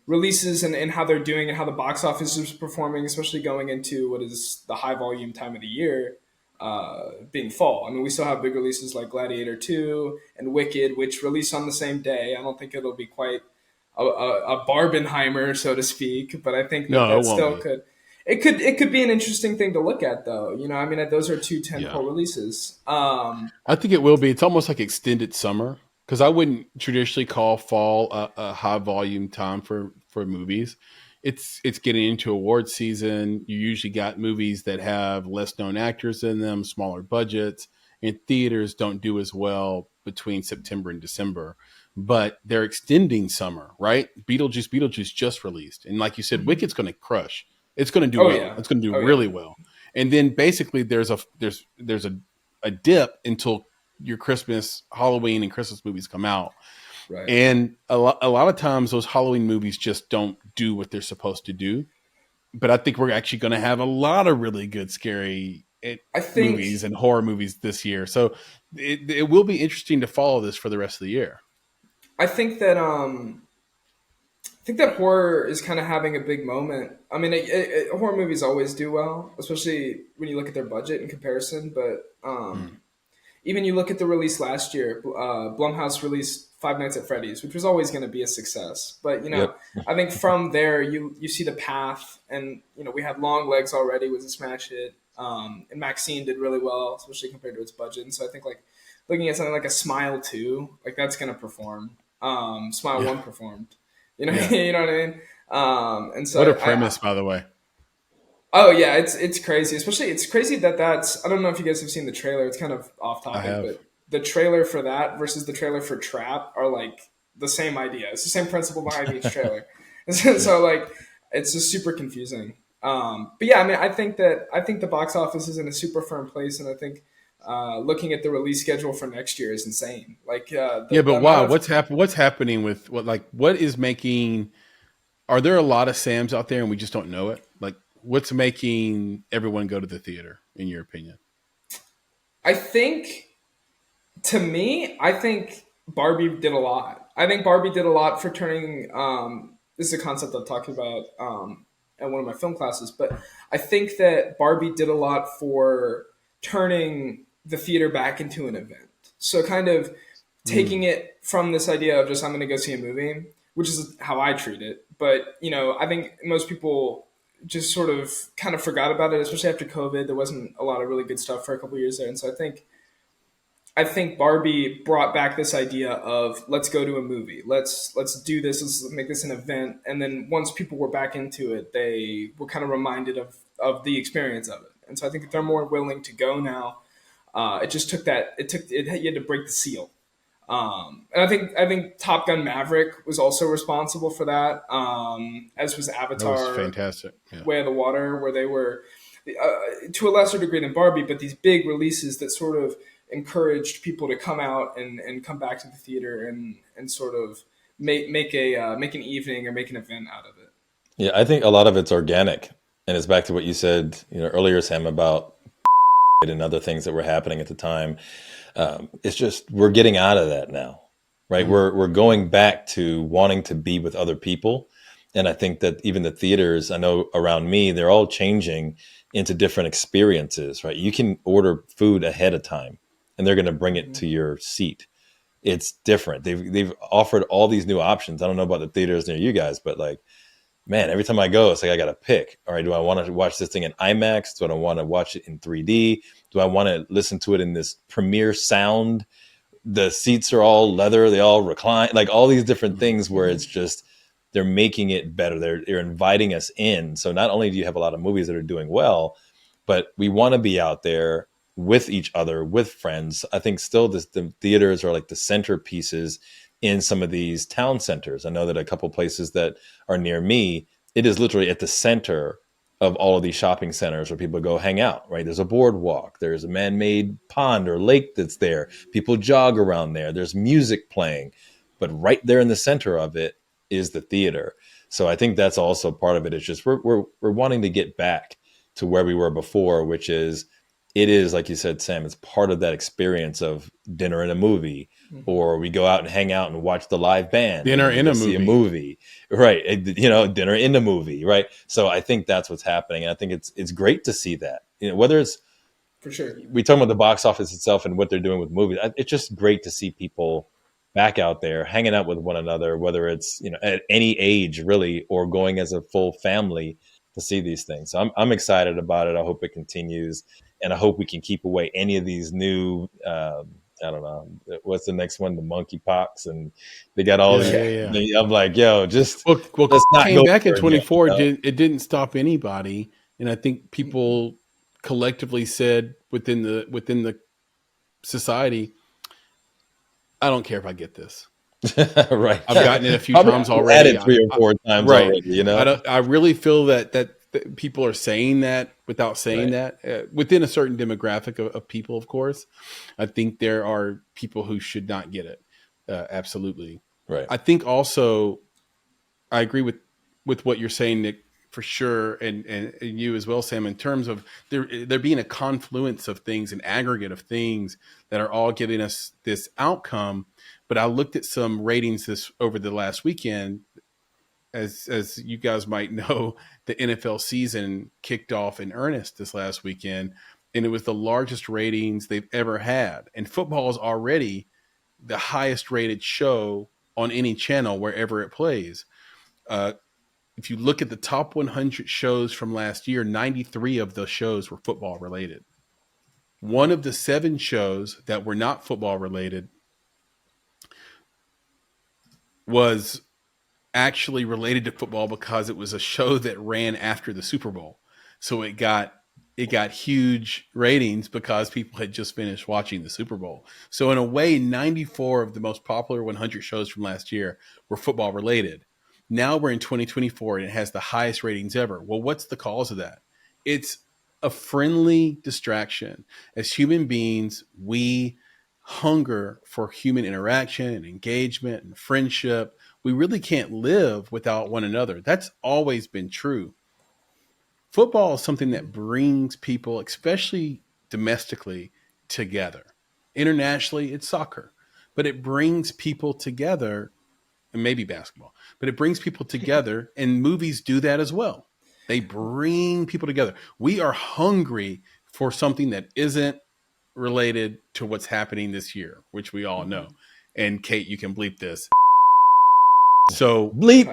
releases and how they're doing and how the box office is performing, especially going into what is the high volume time of the year, being fall. I mean, we still have big releases like Gladiator 2 and Wicked, which release on the same day. I don't think it'll be quite a Barbenheimer, so to speak, but I think that still could. It could be an interesting thing to look at, though. I mean, those are two tentpole releases. I think it will be. It's almost like extended summer, because I wouldn't traditionally call fall a high volume time for movies. It's getting into award season. You usually got movies that have less known actors in them, smaller budgets, and theaters don't do as well between September and December. But they're extending summer, right? Beetlejuice just released, and like you said, Wicked's going to crush. It's going to do well. Yeah. It's going to do really well. And then basically there's a dip until your Christmas, Halloween, and Christmas movies come out. Right. And a lot of times those Halloween movies just don't do what they're supposed to do. But I think we're actually going to have a lot of really good scary movies and horror movies this year. So it will be interesting to follow this for the rest of the year. I think that horror is kind of having a big moment. I mean, horror movies always do well, especially when you look at their budget in comparison. But even you look at the release last year, Blumhouse released Five Nights at Freddy's, which was always going to be a success. But, I think from there, you see the path. And, we have Long Legs already was a smash hit. And Maxine did really well, especially compared to its budget. And so I think, looking at something like a Smile 2, that's going to perform. Smile 1 performed. You know what I mean? And so what a premise, by the way. Oh yeah, it's crazy. Especially it's crazy that's I don't know if you guys have seen the trailer. It's kind of off topic, but the trailer for that versus the trailer for Trap are the same idea. It's the same principle behind each trailer. So it's just super confusing. But yeah, I mean, I think the box office is in a super firm place, and I think looking at the release schedule for next year is insane. But wow, what's happening with what is making? Are there a lot of Sams out there and we just don't know it? What's making everyone go to the theater, in your opinion? I think Barbie did a lot. I think Barbie did a lot for turning. This is a concept I've talked about at one of my film classes, but I think that Barbie did a lot for turning the theater back into an event. So kind of taking it from this idea of just I'm going to go see a movie, which is how I treat it. But, I think most people just sort of kind of forgot about it, especially after COVID. There wasn't a lot of really good stuff for a couple of years there. And so I think Barbie brought back this idea of let's go to a movie. Let's do this. Let's make this an event. And then once people were back into it, they were kind of reminded of the experience of it. And so I think they're more willing to go now. It just took you had to break the seal. And I think Top Gun Maverick was also responsible for that, as was Avatar. That was fantastic. Yeah. Way of the Water, where they were, to a lesser degree than Barbie, but these big releases that sort of encouraged people to come out and come back to the theater and sort of make an evening or make an event out of it. Yeah, I think a lot of it's organic, and it's back to what you said earlier, Sam, about and other things that were happening at the time. It's just we're getting out of that now, right? Mm-hmm. We're going back to wanting to be with other people, and I think that even the theaters, I know around me, they're all changing into different experiences, right? You can order food ahead of time, and they're going to bring it to your seat. It's different. They've offered all these new options. I don't know about the theaters near you guys, but man, every time I go, it's I got to pick. All right, do I want to watch this thing in IMAX? Do I want to watch it in 3D? Do I want to listen to it in this premiere sound? The seats are all leather. They all recline. All these different things where it's just they're making it better. They're inviting us in. So not only do you have a lot of movies that are doing well, but we want to be out there with each other, with friends. I think still the theaters are the centerpieces in some of these town centers. I know that a couple places that are near me, it is literally at the center of all of these shopping centers where people go hang out, right? There's a boardwalk, there's a man-made pond or lake that's there. People jog around there. There's music playing, but right there in the center of it is the theater. So I think that's also part of it. It's just we're wanting to get back to where we were before, which is, it is, like you said, Sam, it's part of that experience of dinner and a movie, or we go out and hang out and watch the live band. Dinner in a movie. See a movie, right? You know, dinner in a movie, right? So I think that's what's happening. And I think it's great to see that, you know, whether it's, for sure, we talk about the box office itself and what they're doing with movies. It's just great to see people back out there hanging out with one another, whether it's, you know, at any age really, or going as a full family to see these things. So I'm excited about it. I hope it continues. And I hope we can keep away any of these new, I don't know, what's the next one? The monkeypox, and they got all these. Yeah. I'm like, yo, just well let's not came go back in 24. You know? It didn't stop anybody, and I think people collectively said within the society, I don't care if I get this. Right. I've gotten it a few times already. Had it 3 or 4 times right. already. You know, I really feel that people are saying that without saying that within a certain demographic of people. Of course, I think there are people who should not get it. Absolutely. Right. I think also I agree with what you're saying, Nick, for sure. And you as well, Sam, in terms of there being a confluence of things, an aggregate of things that are all giving us this outcome. But I looked at some ratings over the last weekend. As you guys might know, the NFL season kicked off in earnest this last weekend, and it was the largest ratings they've ever had. And football is already the highest rated show on any channel wherever it plays. If you look at the top 100 shows from last year, 93 of those shows were football related. One of the 7 shows that were not football related was actually related to football because it was a show that ran after the Super Bowl. So it got huge ratings because people had just finished watching the Super Bowl. So in a way, 94 of the most popular 100 shows from last year were football related. Now we're in 2024 and it has the highest ratings ever. Well, what's the cause of that? It's a friendly distraction. As human beings, we hunger for human interaction and engagement and friendship. We really can't live without one another. That's always been true. Football is something that brings people, especially domestically, together. Internationally, it's soccer, but it brings people together, and maybe basketball, but it brings people together, and movies do that as well. They bring people together. We are hungry for something that isn't related to what's happening this year, which we all know. And Kate, you can bleep this. So bleep.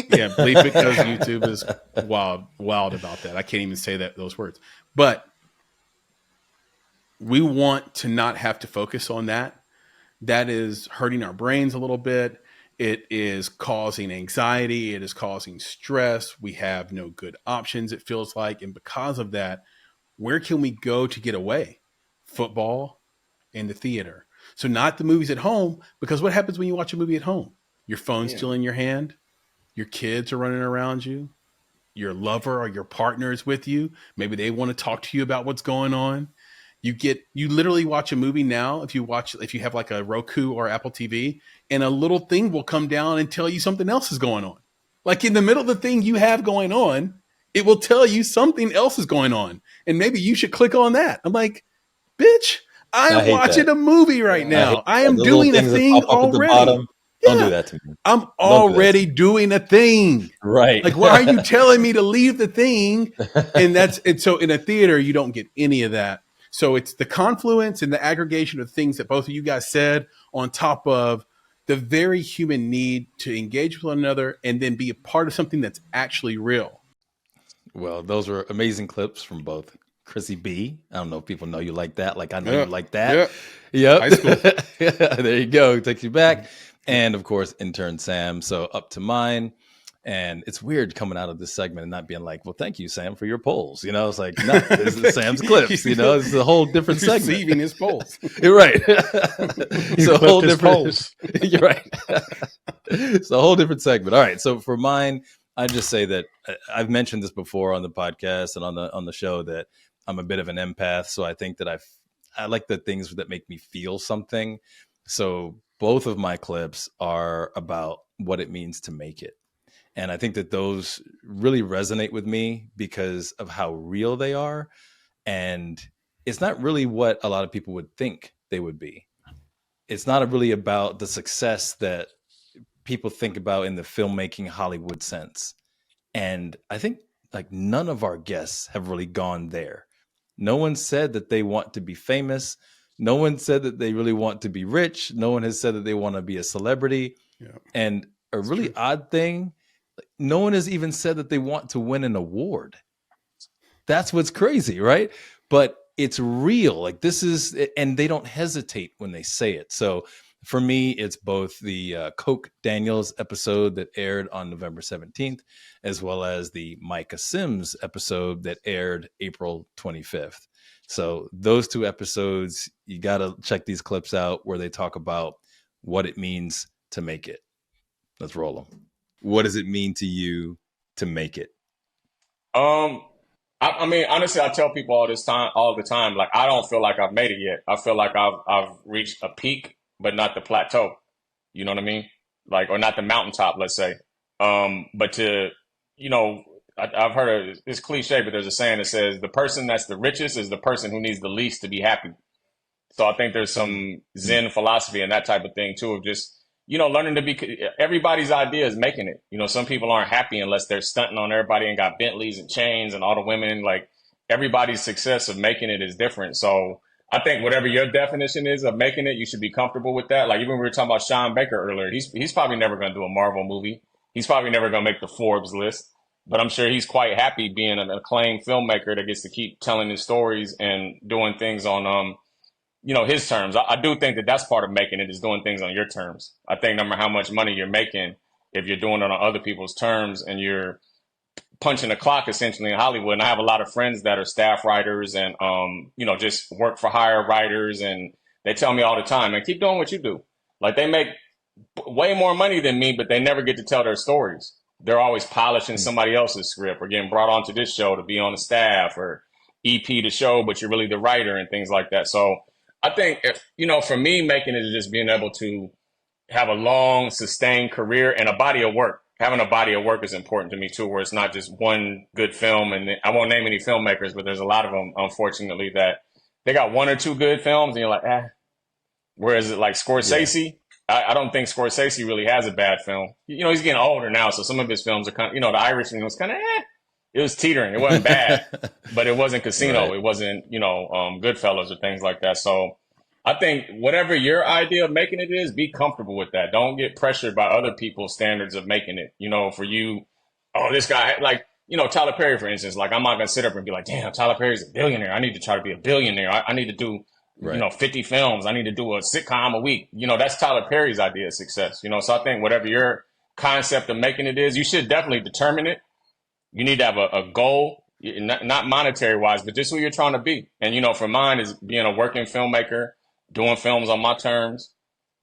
Yeah, bleep, because YouTube is wild about that. I can't even say those words. But we want to not have to focus on that. That is hurting our brains a little bit. It is causing anxiety. It is causing stress. We have no good options, it feels like. And because of that, where can we go to get away? Football and the theater. So not the movies at home, because what happens when you watch a movie at home? Your phone's still in your hand. Your kids are running around you. Your lover or your partner is with you. Maybe they want to talk to you about what's going on. You literally watch a movie now. If you have like a Roku or Apple TV, and a little thing will come down and tell you something else is going on. Like in the middle of the thing you have going on, it will tell you something else is going on. And maybe you should click on that. I'm like, bitch, I'm watching a movie right now. I am doing a thing already. Don't do that to me. I'm already doing a thing. Right. Like, why are you telling me to leave the thing? And so in a theater, you don't get any of that. So it's the confluence and the aggregation of things that both of you guys said, on top of the very human need to engage with one another and then be a part of something that's actually real. Well, those were amazing clips from both Chrissy B. I don't know if people know you like that. Like I know you like that. Yeah. High school. There you go. Takes you back. And of course, Intern Sam. So up to mine. And it's weird coming out of this segment and not being like, well, thank you, Sam, for your polls. You know, it's like, no, this is Sam's clips. You know, it's a whole different segment. Receiving his polls. You're right. It's a whole different polls. You're right. It's a whole different segment. All right. So for mine, I just say that I've mentioned this before on the podcast and on the show that I'm a bit of an empath. So I think that I like the things that make me feel something. So both of my clips are about what it means to make it. And I think that those really resonate with me because of how real they are. And it's not really what a lot of people would think they would be. It's not really about the success that people think about in the filmmaking Hollywood sense. And I think like none of our guests have really gone there. No one said that they want to be famous. No one said that they really want to be rich. No one has said that they want to be a celebrity. Yeah. And a really odd thing, no one has even said that they want to win an award. That's what's crazy, right? But it's real. Like this is, and they don't hesitate when they say it. So for me, it's both the Coke Daniels episode that aired on November 17th, as well as the Micah Sims episode that aired April 25th. So those two episodes, you got to check these clips out where they talk about what it means to make it. Let's roll them. What does it mean to you to make it? I mean, honestly, I tell people all the time, like, I don't feel like I've made it yet. I feel like I've reached a peak, but not the plateau. You know what I mean? Like, or not the mountaintop, let's say. But to, you know, I've heard it's cliche, but there's a saying that says the person that's the richest is the person who needs the least to be happy. So I think there's some Zen philosophy and that type of thing too, of just, you know, learning to be, everybody's idea is making it. You know, some people aren't happy unless they're stunting on everybody and got Bentleys and chains and all the women. Like, everybody's success of making it is different. So I think whatever your definition is of making it, you should be comfortable with that. Like, even when we were talking about Sean Baker earlier, he's probably never going to do a Marvel movie. He's probably never going to make the Forbes list, but I'm sure he's quite happy being an acclaimed filmmaker that gets to keep telling his stories and doing things on, you know, his terms. I do think that that's part of making it, is doing things on your terms. I think no matter how much money you're making, if you're doing it on other people's terms and you're punching the clock essentially in Hollywood. And I have a lot of friends that are staff writers and, you know, just work for hire writers. And they tell me all the time, man, keep doing what you do. Like, they make way more money than me, but they never get to tell their stories. They're always polishing somebody else's script or getting brought onto this show to be on the staff or EP the show, but you're really the writer and things like that. So I think, you know, for me, making it is just being able to have a long, sustained career and a body of work. Having a body of work is important to me, too, where it's not just one good film. And I won't name any filmmakers, but there's a lot of them, unfortunately, that they got one or two good films and you're like, eh. Whereas like Scorsese, I don't think Scorsese really has a bad film. You know, he's getting older now, so some of his films are kind of, you know, The Irishman was kind of, it was teetering. It wasn't bad, but it wasn't Casino. Right. It wasn't, you know, Goodfellas or things like that. So I think whatever your idea of making it is, be comfortable with that. Don't get pressured by other people's standards of making it. You know, for you, oh, this guy, like, you know, Tyler Perry, for instance, like, I'm not going to sit up and be like, damn, Tyler Perry's a billionaire. I need to try to be a billionaire. I need to do, you know, 50 films. I need to do a sitcom a week. You know, that's Tyler Perry's idea of success. You know, so I think whatever your concept of making it is, you should definitely determine it. You need to have a goal, not monetary wise, but just who you're trying to be. And, you know, for mine is being a working filmmaker, doing films on my terms,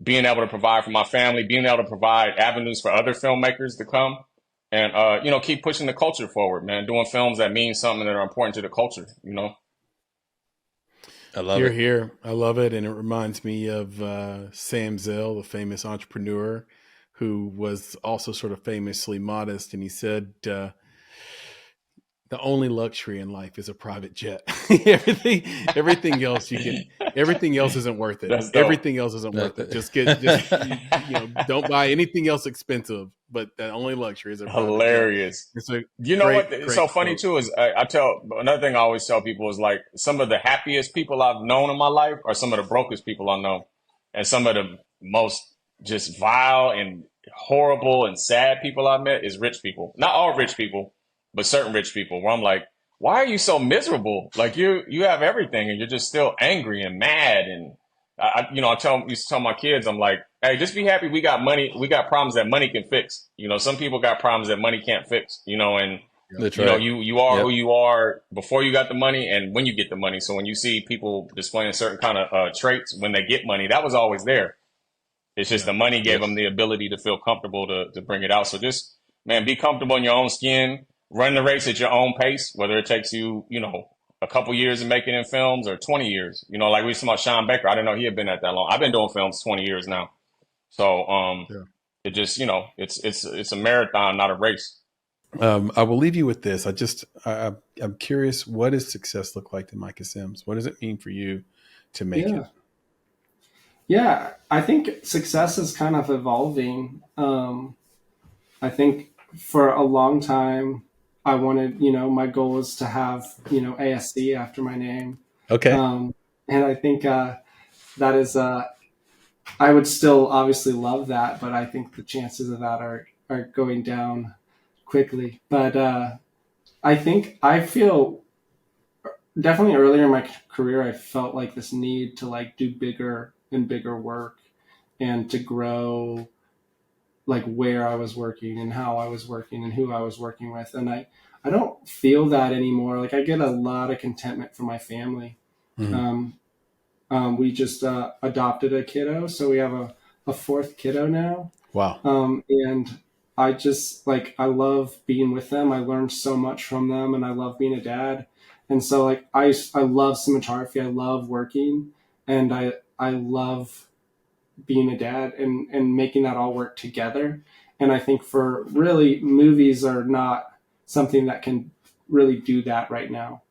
being able to provide for my family, being able to provide avenues for other filmmakers to come and, you know, keep pushing the culture forward, man, doing films that mean something that are important to the culture, you know? I love it. Here. I love it. And it reminds me of Sam Zell, the famous entrepreneur who was also sort of famously modest. And he said, the only luxury in life is a private jet. everything else everything else isn't worth it. Everything else isn't worth it. Just you know, don't buy anything else expensive, but the only luxury is a private hilarious. Jet. You know what? It's so funny too is another thing I always tell people is like some of the happiest people I've known in my life are some of the brokest people I know, and some of the most just vile and horrible and sad people I've met is rich people. Not all rich people, but certain rich people where I'm like, why are you so miserable? Like you have everything and you're just still angry and mad and I used to tell my kids, I'm like, hey, just be happy we got money. We got problems that money can fix. Some people got problems that money can't fix, and That's right. you are Yep. who you are before you got the money and when you get the money. So when you see people displaying certain kind of traits when they get money, that was always there. It's just the money gave them the ability to feel comfortable to bring it out. So just, man, be comfortable in your own skin, run the race at your own pace, whether it takes you, a couple years of making in films or 20 years. Like we were talking about Sean Baker. I didn't know he had been at that long. I've been doing films 20 years now. So it just, it's a marathon, not a race. I will leave you with this. I'm curious, what does success look like to Micah Sims? What does it mean for you to make it? Yeah, I think success is kind of evolving. I think for a long time, I wanted, my goal was to have, ASC after my name. Okay. And I think that is, I would still obviously love that, but I think the chances of that are going down quickly. But I feel definitely earlier in my career, I felt like this need to like do bigger and bigger work and to grow like where I was working and how I was working and who I was working with. And I don't feel that anymore. Like I get a lot of contentment from my family. Mm-hmm. We just adopted a kiddo. So we have a fourth kiddo now. Wow. And I just I love being with them. I learned so much from them and I love being a dad. And so like, I love cinematography. I love working and I love being a dad and making that all work together. And I think for really movies are not something that can really do that right now.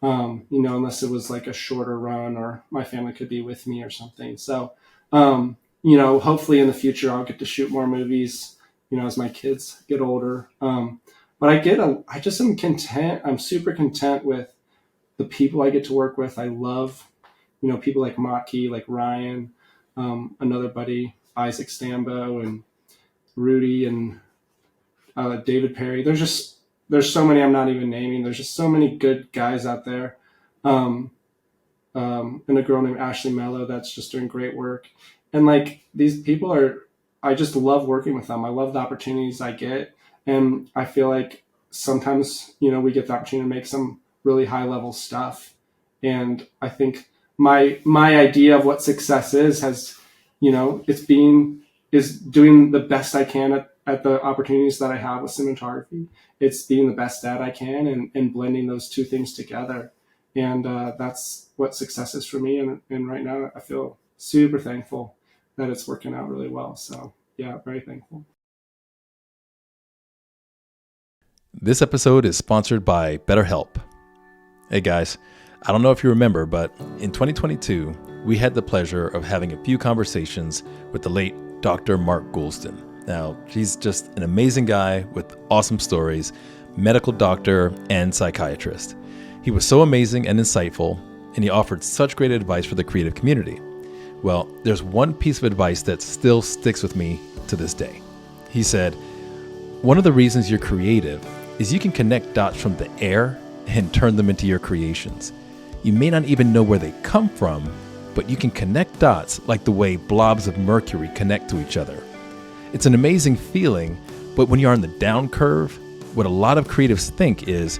Unless it was like a shorter run or my family could be with me or something. So, hopefully in the future I'll get to shoot more movies, as my kids get older. But I just am content. I'm super content with the people I get to work with. I love, people like Maki, like Ryan, another buddy, Isaac Stambo and Rudy and David Perry. There's so many I'm not even naming. There's just so many good guys out there. And a girl named Ashley Mello that's just doing great work. And like these people I just love working with them. I love the opportunities I get. And I feel like sometimes, we get the opportunity to make some really high level stuff. And I think my idea of what success is doing the best I can at the opportunities that I have with cinematography. It's being the best dad I can and blending those two things together. And that's what success is for me. And right now I feel super thankful that it's working out really well. So yeah, very thankful. This episode is sponsored by BetterHelp. Hey guys, I don't know if you remember, but in 2022, we had the pleasure of having a few conversations with the late Dr. Mark Goulston. Now, he's just an amazing guy with awesome stories, medical doctor and psychiatrist. He was so amazing and insightful, and he offered such great advice for the creative community. Well, there's one piece of advice that still sticks with me to this day. He said, one of the reasons you're creative is you can connect dots from the air and turn them into your creations. You may not even know where they come from, but you can connect dots like the way blobs of mercury connect to each other. It's an amazing feeling, but when you're on the down curve, what a lot of creatives think is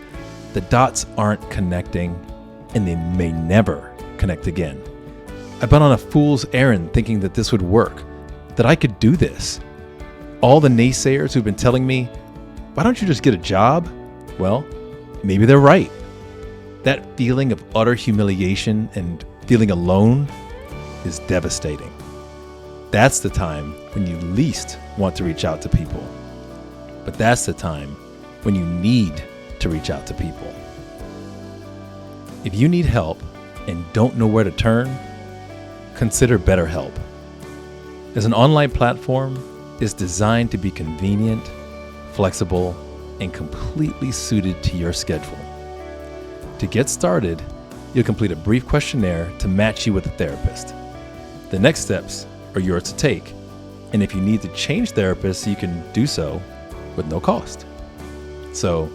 the dots aren't connecting and they may never connect again. I've been on a fool's errand thinking that this would work, that I could do this. All the naysayers who've been telling me, why don't you just get a job? Well, maybe they're right. That feeling of utter humiliation and feeling alone is devastating. That's the time when you least want to reach out to people. But that's the time when you need to reach out to people. If you need help and don't know where to turn, consider BetterHelp. As an online platform, it's designed to be convenient, flexible, and completely suited to your schedule. To get started, you'll complete a brief questionnaire to match you with a therapist. The next steps are yours to take, and if you need to change therapists, you can do so with no cost. So,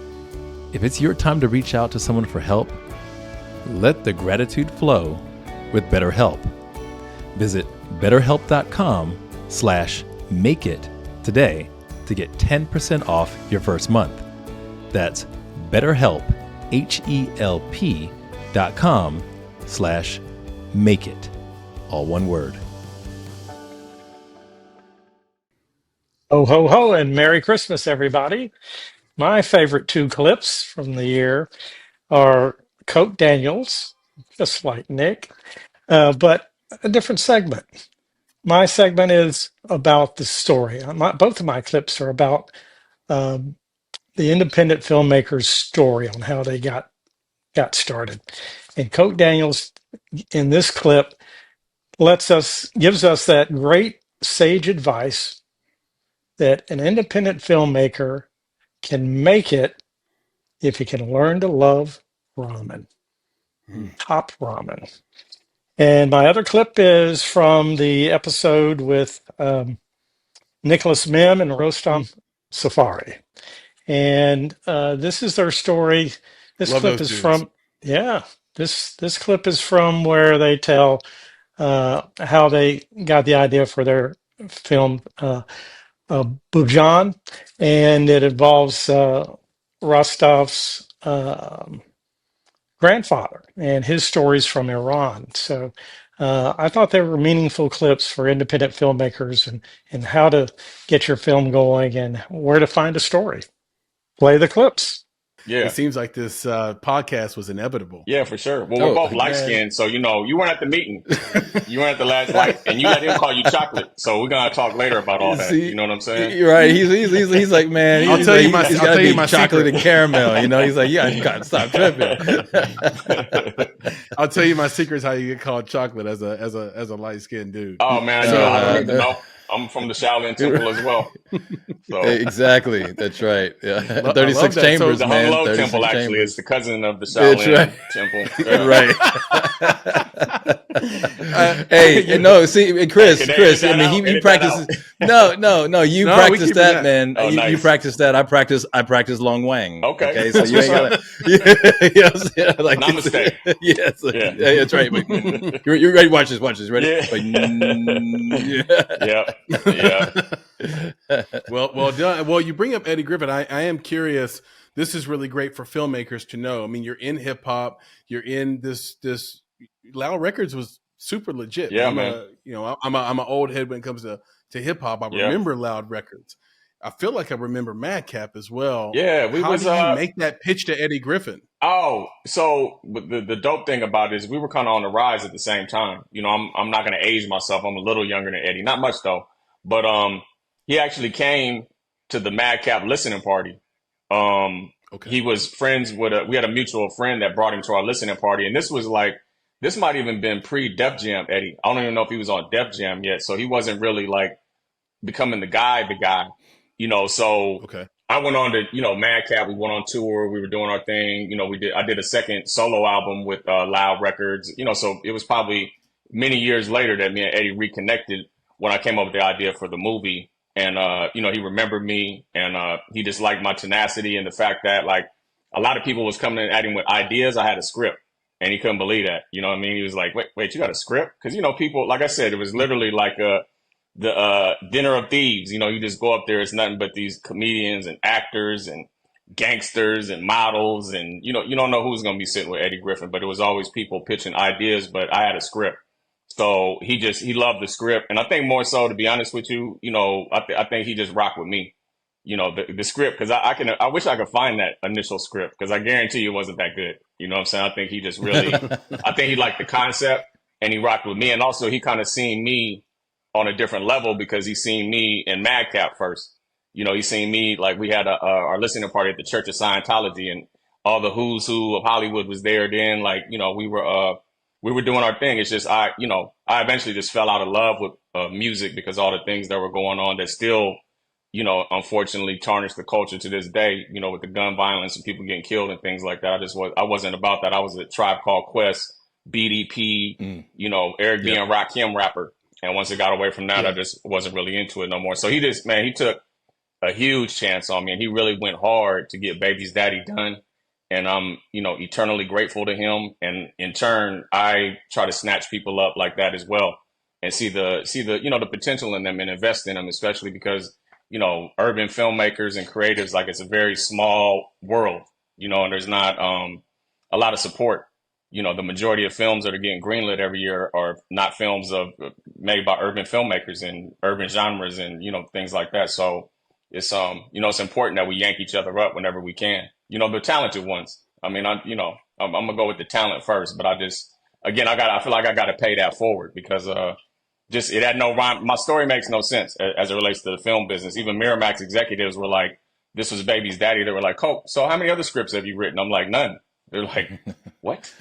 if it's your time to reach out to someone for help, let the gratitude flow with BetterHelp. Visit betterhelp.com/makeit today to get 10% off your first month. That's BetterHelp, HELP.com/makeit. All one word. Ho, ho, ho, and Merry Christmas, everybody. My favorite two clips from the year are Coke Daniels, just like Nick, but a different segment. My segment is about the story. Both of my clips are about um, the independent filmmaker's story on how they got started. And Coke Daniels in this clip gives us that great sage advice that an independent filmmaker can make it if you can learn to love ramen, top ramen. And my other clip is from the episode with Nicholas Mim and Rostam Safari. And this is their story. This Love clip those is dudes. from, yeah, this clip is from where they tell how they got the idea for their film Bujan, and it involves Rostov's grandfather and his stories from Iran. So I thought they were meaningful clips for independent filmmakers and how to get your film going and where to find a story. Play the clips. Yeah. It seems like this podcast was inevitable. Yeah, for sure. Well, we're both light skinned, so you weren't at the meeting. You weren't at the last light, and you let him call you chocolate. So we're gonna talk later about all that. You know what I'm saying? You're right. He's like, man. I'll tell you my chocolate secret. And caramel. He's like, yeah, you gotta stop tripping. I'll tell you my secret is how you get called chocolate as a light skinned dude. Oh man, I don't even know. I'm from the Shaolin Temple as well. So. Exactly. That's right. Yeah. 36 chambers, the man. Hung Low Temple actually is the cousin of the Shaolin Temple. Yeah. Right. Hey, no, see, Chris, I mean, he practices. No, you practice that, man. Oh, nice. You practice that. I practice Long Wang. Okay. So you ain't gotta. Yes, yeah, like namaste. Yes, yeah, that's right. You're ready. Watch this. Ready? Yeah. Yeah. Well done. Well, you bring up Eddie Griffin. I am curious. This is really great for filmmakers to know. I mean, you're in hip hop. You're in this. Loud Records was super legit. Yeah, man. I'm an old head when it comes to hip hop. I remember Loud Records. I feel like I remember Madcap as well. Yeah, How did you make that pitch to Eddie Griffin? Oh, so the dope thing about it is we were kind of on the rise at the same time. I'm not going to age myself. I'm a little younger than Eddie, not much though. But he actually came to the Madcap listening party. Okay. He was friends with we had a mutual friend that brought him to our listening party, and this might even been pre Def Jam Eddie. I don't even know if he was on Def Jam yet, so he wasn't really like becoming the guy. So okay. I went on to, Madcap. We went on tour. We were doing our thing. I did a second solo album with Loud Records. So it was probably many years later that me and Eddie reconnected when I came up with the idea for the movie. And, he remembered me and he just liked my tenacity and the fact that like a lot of people was coming at him with ideas. I had a script and he couldn't believe that. You know what I mean? He was like, wait, you got a script? Because, people, like I said, it was literally like the dinner of thieves. You just go up there, it's nothing but these comedians and actors and gangsters and models, and you don't know who's going to be sitting with Eddie Griffin, but it was always people pitching ideas. But I had a script, so he loved the script, and I think more so, to be honest with you, I think he just rocked with me, the script, because I wish I could find that initial script, because I guarantee you it wasn't that good. You know what I'm saying? I think he just really I think he liked the concept and he rocked with me, and also he kind of seen me on a different level because he seen me in Madcap first. He seen me, like we had our listening party at the Church of Scientology, and all the who's who of Hollywood was there then. Like, we were doing our thing. It's just, I eventually just fell out of love with music because all the things that were going on that still, unfortunately tarnish the culture to this day, with the gun violence and people getting killed and things like that. I wasn't about that. I was a Tribe Called Quest, BDP, Eric B. and Rakim rapper. And once it got away from that, I just wasn't really into it no more. So he took a huge chance on me, and he really went hard to get Baby's Daddy done. And I'm, eternally grateful to him. And in turn, I try to snatch people up like that as well. and see the the potential in them and invest in them, especially because urban filmmakers and creatives, like, it's a very small world, and there's not a lot of support. The majority of films that are getting greenlit every year are not films made by urban filmmakers and urban genres and things like that. So it's it's important that we yank each other up whenever we can. The talented ones. I mean, I'm gonna go with the talent first, but I feel like I gotta pay that forward because it had no rhyme. My story makes no sense as it relates to the film business. Even Miramax executives were like, "This was Baby's daddy." They were like, "Oh, so how many other scripts have you written?" I'm like, "None." They're like, "What?"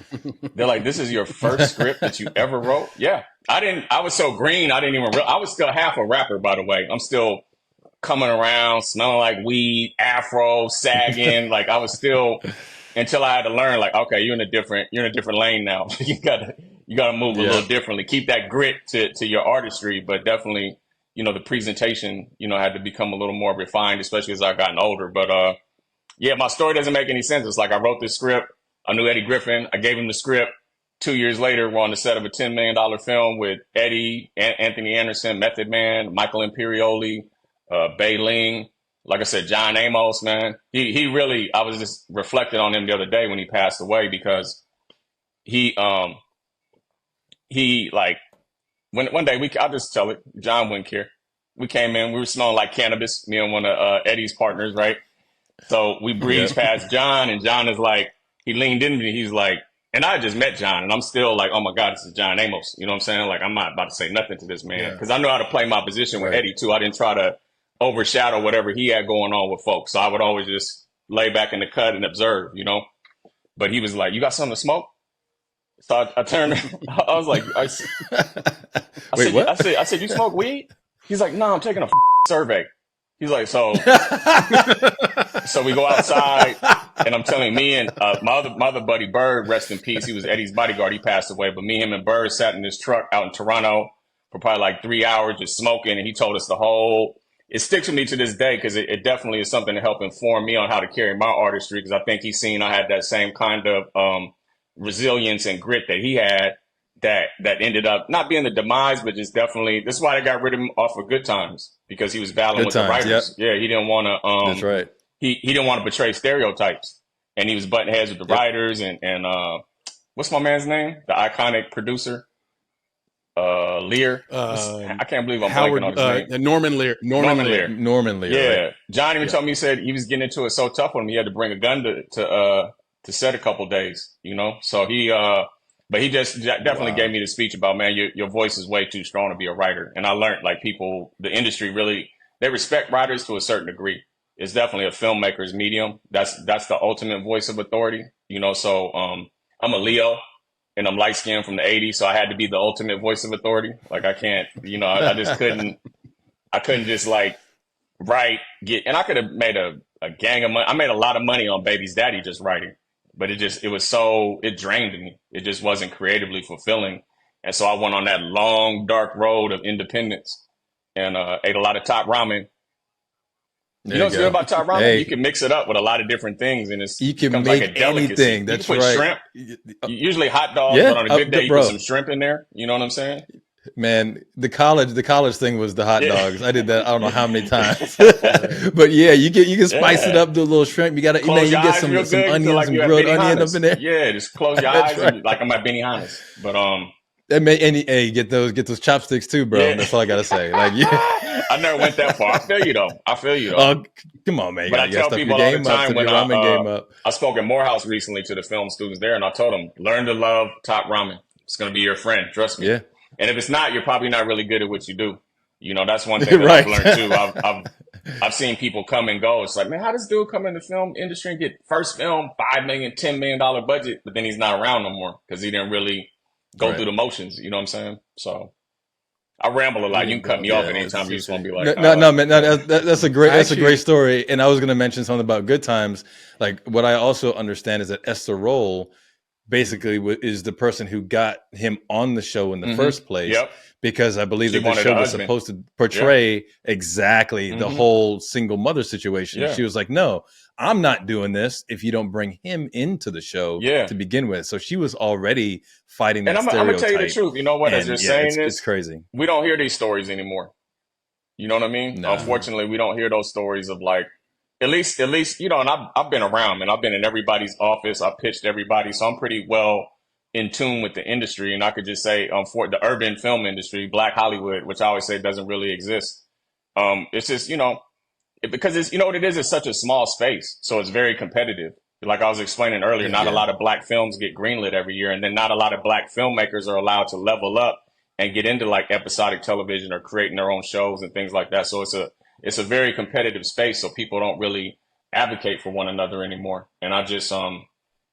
They're like, "This is your first script that you ever wrote?" Yeah, I was so green, I didn't even. I was still half a rapper, by the way. I'm still coming around, smelling like weed, afro, sagging. Like, I was still, until I had to learn, like, okay, you're in a different lane now. you gotta move a little differently. Keep that grit to your artistry, but definitely, the presentation, had to become a little more refined, especially as I've gotten older. But my story doesn't make any sense. It's like, I wrote this script. I knew Eddie Griffin. I gave him the script. 2 years later, we're on the set of a $10 million film with Eddie, Anthony Anderson, Method Man, Michael Imperioli, Bei Ling, like I said, John Amos, man. He really, I was just reflecting on him the other day when he passed away, because he like, one day I'll just tell it, John wouldn't care. We came in, we were smelling like cannabis, me and one of Eddie's partners, right? So we breezed past John, and John is like, he leaned into me, he's like, and I just met John, and I'm still like, oh my God, this is John Amos. You know what I'm saying? Like, I'm not about to say nothing to this man, because I know how to play my position with Eddie too. I didn't try to overshadow whatever he had going on with folks. So I would always just lay back in the cut and observe, But he was like, "You got something to smoke?" So I turned, I was like, Wait, what? I said, "You smoke weed?" He's like, "No, I'm taking a survey." He's like, so we go outside, and I'm telling me and my other buddy Bird, rest in peace. He was Eddie's bodyguard. He passed away, but me, him, and Bird sat in this truck out in Toronto for probably like 3 hours just smoking, and he told us it sticks with me to this day, because it definitely is something to help inform me on how to carry my artistry, because I think he's seen I had that same kind of resilience and grit that he had that ended up not being the demise, but just definitely, this is why they got rid of him off of Good Times, because he was battling with the writers. Yeah, he didn't want to. That's right. He didn't want to betray stereotypes, and he was butting heads with the writers and what's my man's name? The iconic producer. Lear. I can't believe I'm blanking on his name. Norman Lear. Norman Lear. Yeah. Right. John even told me, he said he was getting into it so tough on him, he had to bring a gun to set a couple days, So but he just definitely gave me the speech about, man, your voice is way too strong to be a writer. And I learned, like, the industry really, they respect writers to a certain degree. It's definitely a filmmaker's medium. That's the ultimate voice of authority, So I'm a Leo. And I'm light skinned from the 80s, so I had to be the ultimate voice of authority. Like, I can't, I just couldn't, just like and I could have made a gang of money. I made a lot of money on Baby's Daddy just writing, but it drained me. It just wasn't creatively fulfilling. And so I went on that long, dark road of independence and ate a lot of top ramen. You know what's good about top ramen? Hey, you can mix it up with a lot of different things, and it becomes like a delicacy. Anything. That's you can put shrimp, usually hot dogs, but on a good day, you put some shrimp in there. You know what I'm saying? Man, the college thing was the hot dogs. I did that I don't know how many times. But yeah, you can spice it up, do a little shrimp. You got to, you get some onions, like some grilled onion up in there. Yeah, just close your eyes like I'm at Benihana's. But hey, get those chopsticks too, bro. Yeah. That's all I gotta say. Like, I never went that far. I feel you though. Come on, man. But I tell people all the time when I spoke at Morehouse recently to the film students there, and I told them, learn to love top ramen. It's gonna be your friend. Trust me. Yeah. And if it's not, you're probably not really good at what you do. That's one thing that I've learned too. I've seen people come and go. It's like, man, how does dude come in the film industry and get first film, $5 million, $10 million budget, but then he's not around no more because he didn't really go through the motions. You know what I'm saying? So I ramble a lot. You can cut me off at any time. You just want to be like, no, man. No, that's a great story. And I was going to mention something about Good Times. Like, what I also understand is that Esther Roll basically is the person who got him on the show in the first place. Yep. Because I believe that the show was supposed to portray exactly the whole single mother situation. Yeah. She was like, no, I'm not doing this if you don't bring him into the show to begin with. So she was already fighting that stereotype. I'm gonna tell you the truth. You know what? As you're saying it's crazy. We don't hear these stories anymore. You know what I mean? No. Unfortunately, we don't hear those stories of like, at least, you know, and I've been around, and I've been in everybody's office. I pitched everybody. So I'm pretty well in tune with the industry. And I could just say, for the urban film industry, Black Hollywood, which I always say doesn't really exist. It's just, you know, because it's, you know what it is? It's such a small space. So it's very competitive. Like I was explaining earlier, not a lot of Black films get greenlit every year. And then not a lot of Black filmmakers are allowed to level up and get into like episodic television or creating their own shows and things like that. So it's a very competitive space. So people don't really advocate for one another anymore. And I just,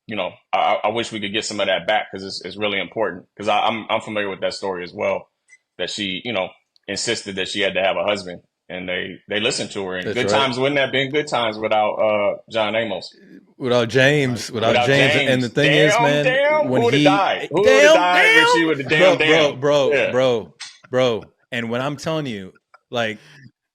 you know, I wish we could get some of that back because it's really important. Because I'm familiar with that story as well, that she, you know, insisted that she had to have a husband. And they listened to her. And good times wouldn't have been good times without John Amos. Without James. And the thing is, man, when who would have died? Who would have died when she would have bro. And when I'm telling you, like,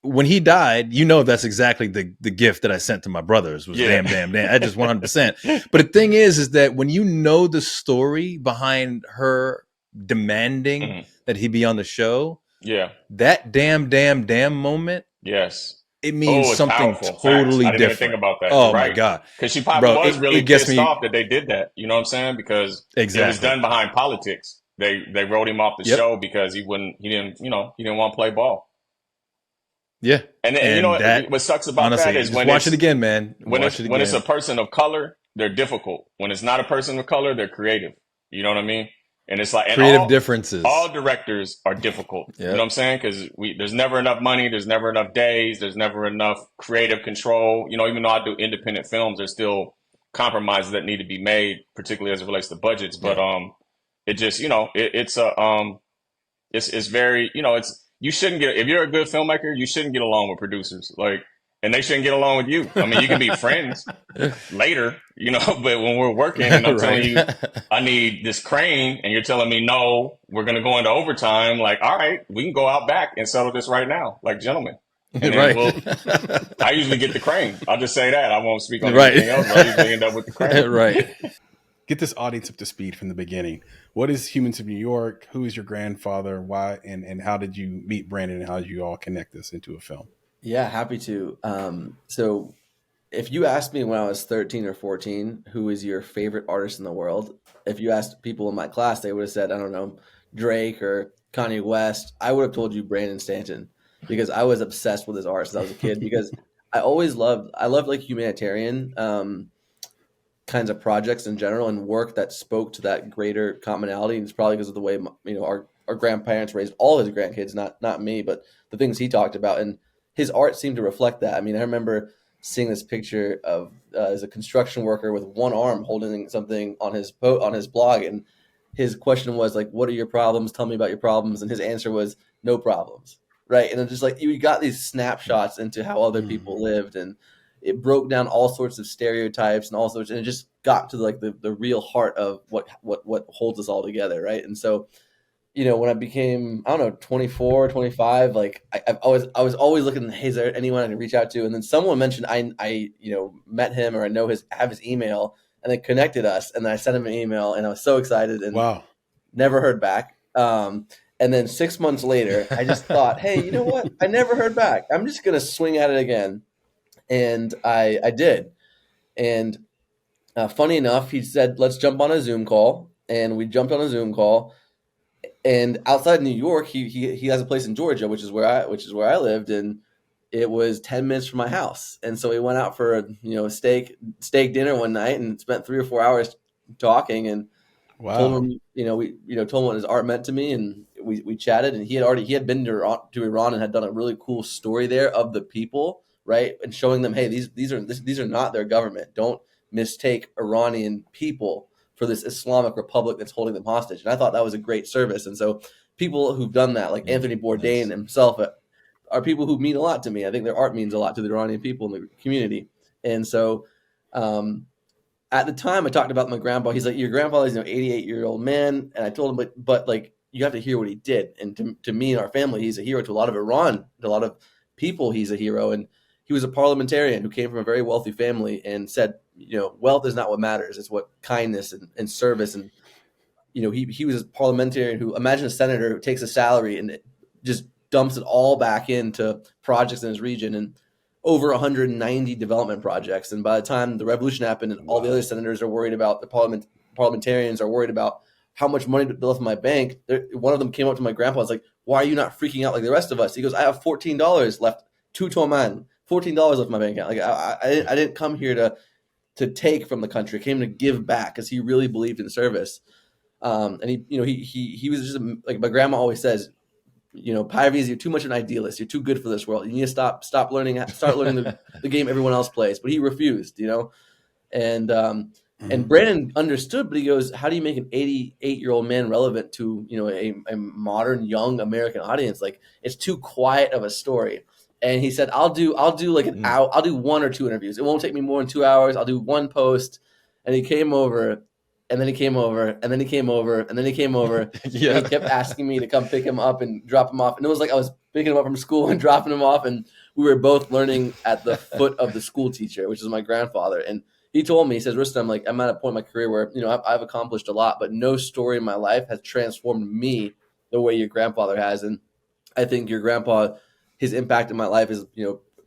when he died, you know that's exactly the gift that I sent to my brothers was damn. I just 100%. But the thing is that when you know the story behind her demanding that he be on the show, that damn moment, it means something powerful. totally I didn't different. Even think about that. Oh right. My god! Because she probably was really pissed off that they did that. You know what I'm saying? Because it was done behind politics. They wrote him off the show because he didn't want to play ball. Yeah, and you know what sucks about honestly, that is when watch it again, man. When it's a person of color, they're difficult. When it's not a person of color, they're creative. You know what I mean? And it's like creative differences. All directors are difficult. You know what I'm saying? Because there's never enough money, there's never enough days, there's never enough creative control. You know, even though I do independent films, there's still compromises that need to be made, particularly as it relates to budgets. But it just, you know, it's very, you know, you shouldn't get, if you're a good filmmaker, you shouldn't get along with producers. Like, and they shouldn't get along with you. I mean, you can be friends later, you know, but when we're working and I'm telling you, I need this crane and you're telling me, no, we're going to go into overtime. Like, all right, we can go out back and settle this right now. Like, gentlemen. And then I usually get the crane. I'll just say that. I won't speak on anything else. I usually end up with the crane. Get this audience up to speed from the beginning. What is Humans of New York? Who is your grandfather? Why? And how did you meet Brandon and how did you all connect this into a film? Yeah, happy to. So if you asked me when I was 13 or 14, who is your favorite artist in the world? If you asked people in my class, they would have said, I don't know, Drake or Kanye West. I would have told you Brandon Stanton because I was obsessed with his art since I was a kid because I loved like humanitarian kinds of projects in general and work that spoke to that greater commonality. And it's probably because of the way, you know, our grandparents raised all his grandkids, not me, but the things he talked about. And his art seemed to reflect that. I mean, I remember seeing this picture of as a construction worker with one arm holding something on his blog, and his question was like, "What are your problems? Tell me about your problems." And his answer was, "No problems." Right? And it's just like you got these snapshots into how other people lived, and it broke down all sorts of stereotypes and all sorts, and it just got to like the real heart of what holds us all together, right? And so, you know, when I became, I don't know, 24, 25, like I was always looking, hey, is there anyone I can reach out to? And then someone mentioned I you know, met him or I know have his email, and they connected us, and then I sent him an email, and I was so excited and never heard back. And then 6 months later, I just thought, hey, you know what? I never heard back. I'm just gonna swing at it again, and I did. And funny enough, he said, let's jump on a Zoom call, and we jumped on a Zoom call. And outside New York, he has a place in Georgia, which is where I lived, and it was 10 minutes from my house. And so we went out for a steak dinner one night and spent 3 or 4 hours talking. And told him told him what his art meant to me, and we chatted. And he had been to Iran and had done a really cool story there of the people, right, and showing them, hey, these are not their government. Don't mistake Iranian people for this Islamic republic that's holding them hostage. And I thought that was a great service. And so people who've done that, like Anthony Bourdain himself, are people who mean a lot to me. I think their art means a lot to the Iranian people in the community. And so at the time I talked about my grandpa. He's like, your grandfather's an 88-year-old man. And I told him, but like, you have to hear what he did. And to me and our family, he's a hero to a lot of Iran, to a lot of people. He's a hero. And he was a parliamentarian who came from a very wealthy family and said, wealth is not what matters. It's what kindness and service. And, he was a parliamentarian who, imagine a senator who takes a salary and just dumps it all back into projects in his region, and over 190 development projects. And by the time the revolution happened and all the other senators are worried about, the parliamentarians are worried about how much money to left in my bank, one of them came up to my grandpa and was like, why are you not freaking out like the rest of us? He goes, I have $14 left, $14 left in my bank account. Like I didn't come here to take from the country. I came to give back, because he really believed in service. And he was just like my grandma always says, Pivys, you're too much of an idealist. You're too good for this world. You need to start learning the game everyone else plays. But he refused, and Brandon understood, but he goes, how do you make an 88-year-old man relevant to, a modern young American audience? Like, it's too quiet of a story. And he said, I'll do like an hour. I'll do 1 or 2 interviews. It won't take me more than 2 hours. I'll do 1 post. And he came over, and then he came over, and then he came over, and then he came over. Yeah. And he kept asking me to come pick him up and drop him off. And it was like I was picking him up from school and dropping him off. And we were both learning at the foot of the school teacher, which is my grandfather. And he told me, he says, Rustam, I'm at a point in my career where, I've accomplished a lot, but no story in my life has transformed me the way your grandfather has. And I think your grandpa, his impact in my life is,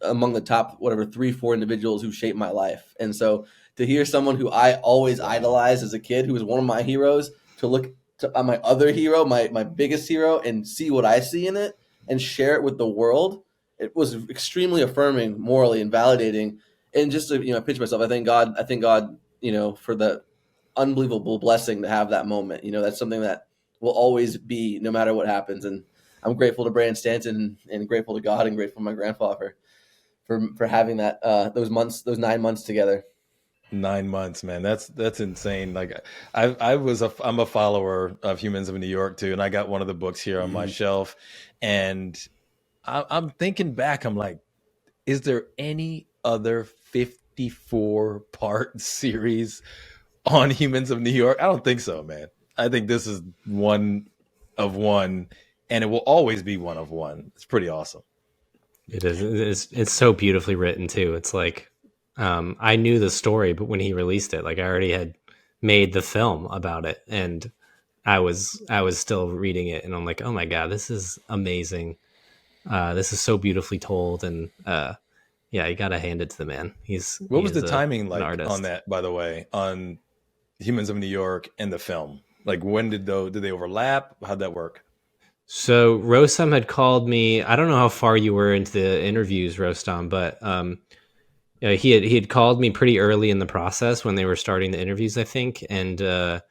among the top, 3-4 individuals who shaped my life. And so to hear someone who I always idolized as a kid, who was one of my heroes, to look to my other hero, my biggest hero, and see what I see in it and share it with the world, it was extremely affirming morally and validating. And just to pitch myself, I thank God, for the unbelievable blessing to have that moment. That's something that will always be, no matter what happens. And I'm grateful to Brandon Stanton and grateful to God and grateful to my grandfather for having that those 9 months together. 9 months, man. That's insane. Like I'm a follower of Humans of New York too, and I got one of the books here on my shelf, and I'm thinking back. I'm like, is there any other 54-part series on Humans of New York? I don't think so, man. I think this is one of one, and it will always be one of one. It's pretty awesome. It is. It's so beautifully written too. It's like, I knew the story, but when he released it, like I already had made the film about it, and I was still reading it, and I'm like, oh my God, this is amazing. This is so beautifully told, and yeah, you got to hand it to the man. What was the timing like on that, by the way, on Humans of New York and the film? Like, when did they overlap? How'd that work? So Rostam had called me. I don't know how far you were into the interviews, Rostam, but he had called me pretty early in the process when they were starting the interviews, I think. And I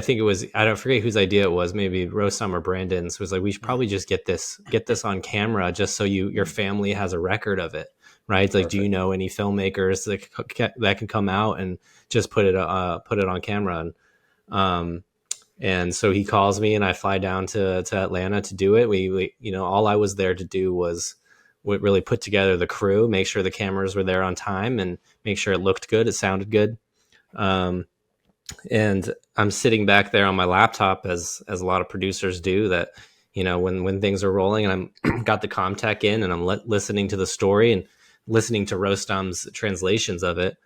think it was, I don't forget whose idea it was, maybe Rostam or Brandon's. Was like, we should probably just get this on camera just so your family has a record of it. Right. Like, do you know any filmmakers that can come out and just put it on camera? And so he calls me, and I fly down to Atlanta to do it. We all I was there to do was really put together the crew, make sure the cameras were there on time, and make sure it looked good, it sounded good. And I'm sitting back there on my laptop, as a lot of producers do, that when things are rolling, and I'm got the Comtech in, and I'm listening to the story and listening to Rostam's translations of it,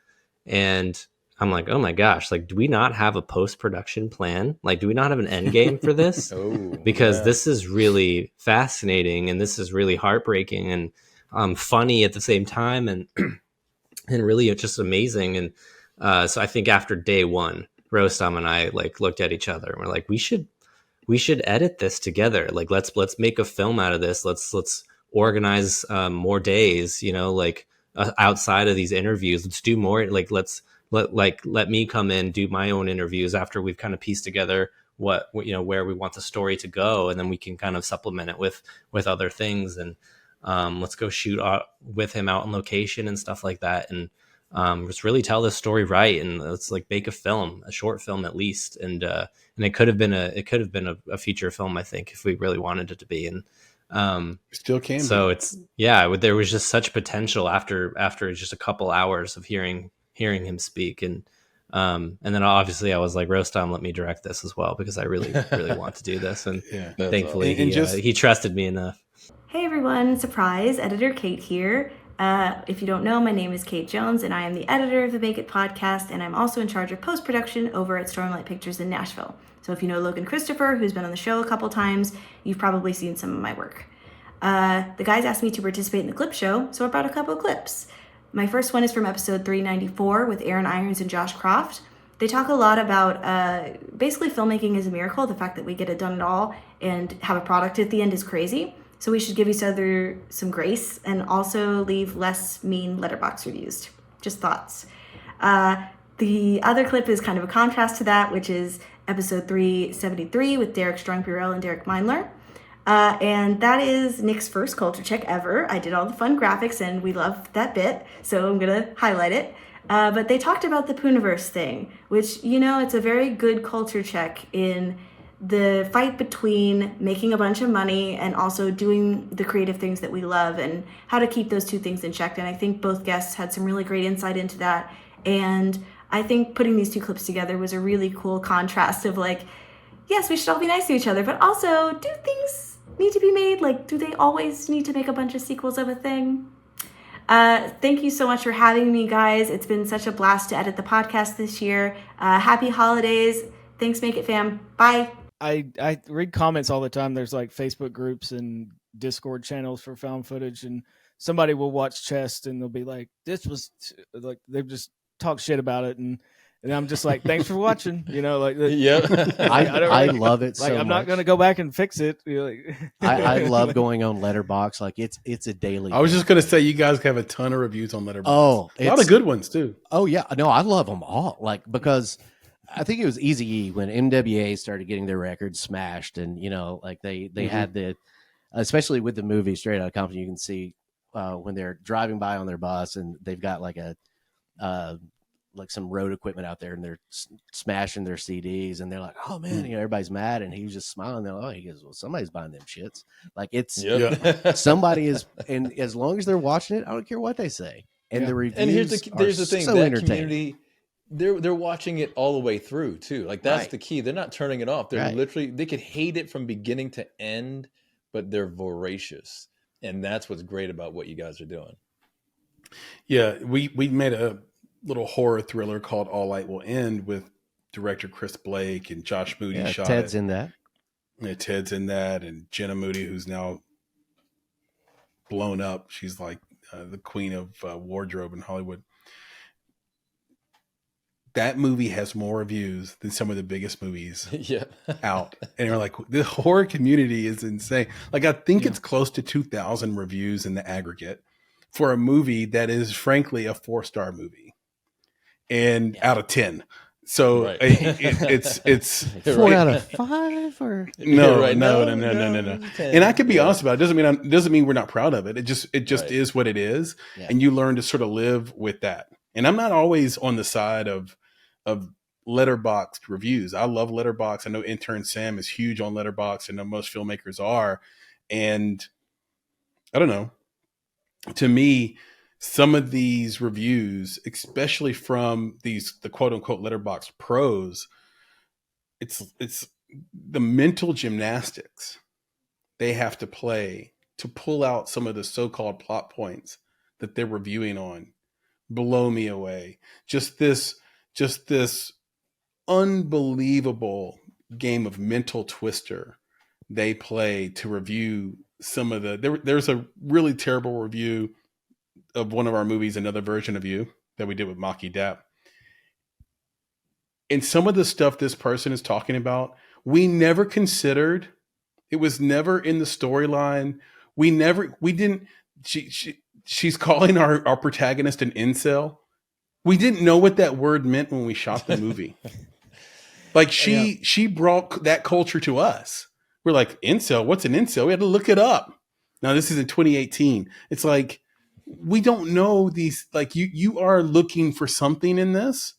and I'm like, oh my gosh, like, do we not have a post-production plan? Like, do we not have an end game for this? Because this is really fascinating, and this is really heartbreaking and funny at the same time, and really just amazing. And so I think after day one, Rostam and I looked at each other, and we're like, we should edit this together. Like, let's make a film out of this. Let's organize more days, outside of these interviews. Let's do more. Let me come in, do my own interviews after we've kind of pieced together where we want the story to go, and then we can kind of supplement it with other things. And let's go shoot with him out on location and stuff like that, and just really tell this story right. And let's make a film, a short film at least. And it could have been a feature film, I think, if we really wanted it to be. And still can. So there was just such potential after just a couple hours of hearing him speak, and then obviously I was like, Rostam, let me direct this as well, because I really really want to do this. And thankfully he trusted me enough. Hey everyone, surprise, editor Kate here. If you don't know, my name is Kate Jones, and I am the editor of the Make It podcast, and I'm also in charge of post-production over at Stormlight Pictures in Nashville. So if you know Logan Christopher, who's been on the show a couple times, you've probably seen some of my work. The guys asked me to participate in the clip show, so I brought a couple of clips. My first one is from episode 394 with Aaron Irons and Josh Croft. They talk a lot about basically filmmaking is a miracle. The fact that we get it done at all and have a product at the end is crazy. So we should give each other some grace and also leave less mean letterbox reviews. Just thoughts. The other clip is kind of a contrast to that, which is episode 373 with Derek Strong-Purell and Derek Meindler. And that is Nick's first culture check ever. I did all the fun graphics and we loved that bit, so I'm going to highlight it. But they talked about the Pooniverse thing, which, you know, it's a very good culture check in the fight between making a bunch of money and also doing the creative things that we love and how to keep those two things in check. And I think both guests had some really great insight into that. And I think putting these two clips together was a really cool contrast of like, yes, we should all be nice to each other, but also do things need to be made? Like, do they always need to make a bunch of sequels of a thing? Thank you so much for having me, guys. It's been such a blast to edit the podcast this year. Happy holidays. Thanks, Make It fam. Bye. I read comments all the time. There's like Facebook groups and Discord channels for found footage, and somebody will watch Chest and they'll be like, this was like, they just talk shit about it. And I'm just like, thanks for watching, you know, like, yeah, I love it. Like, so I'm not going to go back and fix it. Like, I love going on Letterboxd. Like it's a daily. I was just going to say, you guys have a ton of reviews on Letterboxd. Oh, a lot of good ones too. Oh yeah. No, I love them all. Like, because I think it was Eazy-E when MWA started getting their records smashed, and you know, like they had the, especially with the movie Straight Outta Compton, you can see when they're driving by on their bus and they've got like a like some road equipment out there and they're smashing their CDs and they're like, oh man, you know, everybody's mad, and he was just smiling. They're like, oh, he goes, well, somebody's buying them shits. Like it's somebody is, and as long as they're watching it, I don't care what they say. And the reviews. And here's the thing, so that community, they're watching it all the way through too. Like that's Right. the key. They're not turning it off. They're Right. literally, they could hate it from beginning to end, but they're voracious. And that's what's great about what you guys are doing. Yeah, we made a little horror thriller called All Light Will End with director Chris Blake, and Josh Moody shot Ted's it. in that. Yeah, Ted's in that, and Jenna Moody, who's now blown up. She's like the queen of wardrobe in Hollywood. That movie has more reviews than some of the biggest movies out. And you're like, the horror community is insane. Like, I think it's close to 2,000 reviews in the aggregate for a movie that is frankly a 4-star movie and out of 10. So it's 4 out of 5 or no. And I could be honest about it. Doesn't mean we're not proud of it. It just is what it is. Yeah. And you learn to sort of live with that. And I'm not always on the side of Letterboxd reviews. I love Letterboxd. I know Intern Sam is huge on Letterboxd. I know most filmmakers are. And I don't know. To me, some of these reviews, especially from the quote unquote Letterboxd pros, it's the mental gymnastics they have to play to pull out some of the so-called plot points that they're reviewing on. Blow me away. Just this unbelievable game of mental twister they play to review some of there's a really terrible review of one of our movies, Another Version of You, that we did with Maki Dap. And some of the stuff this person is talking about, we never considered. It was never in the storyline. She's calling our protagonist an incel. We didn't know what that word meant when we shot the movie. Like she brought that culture to us. We're like, incel? What's an incel? We had to look it up. Now this is in 2018. It's like, we don't know these, like you are looking for something in this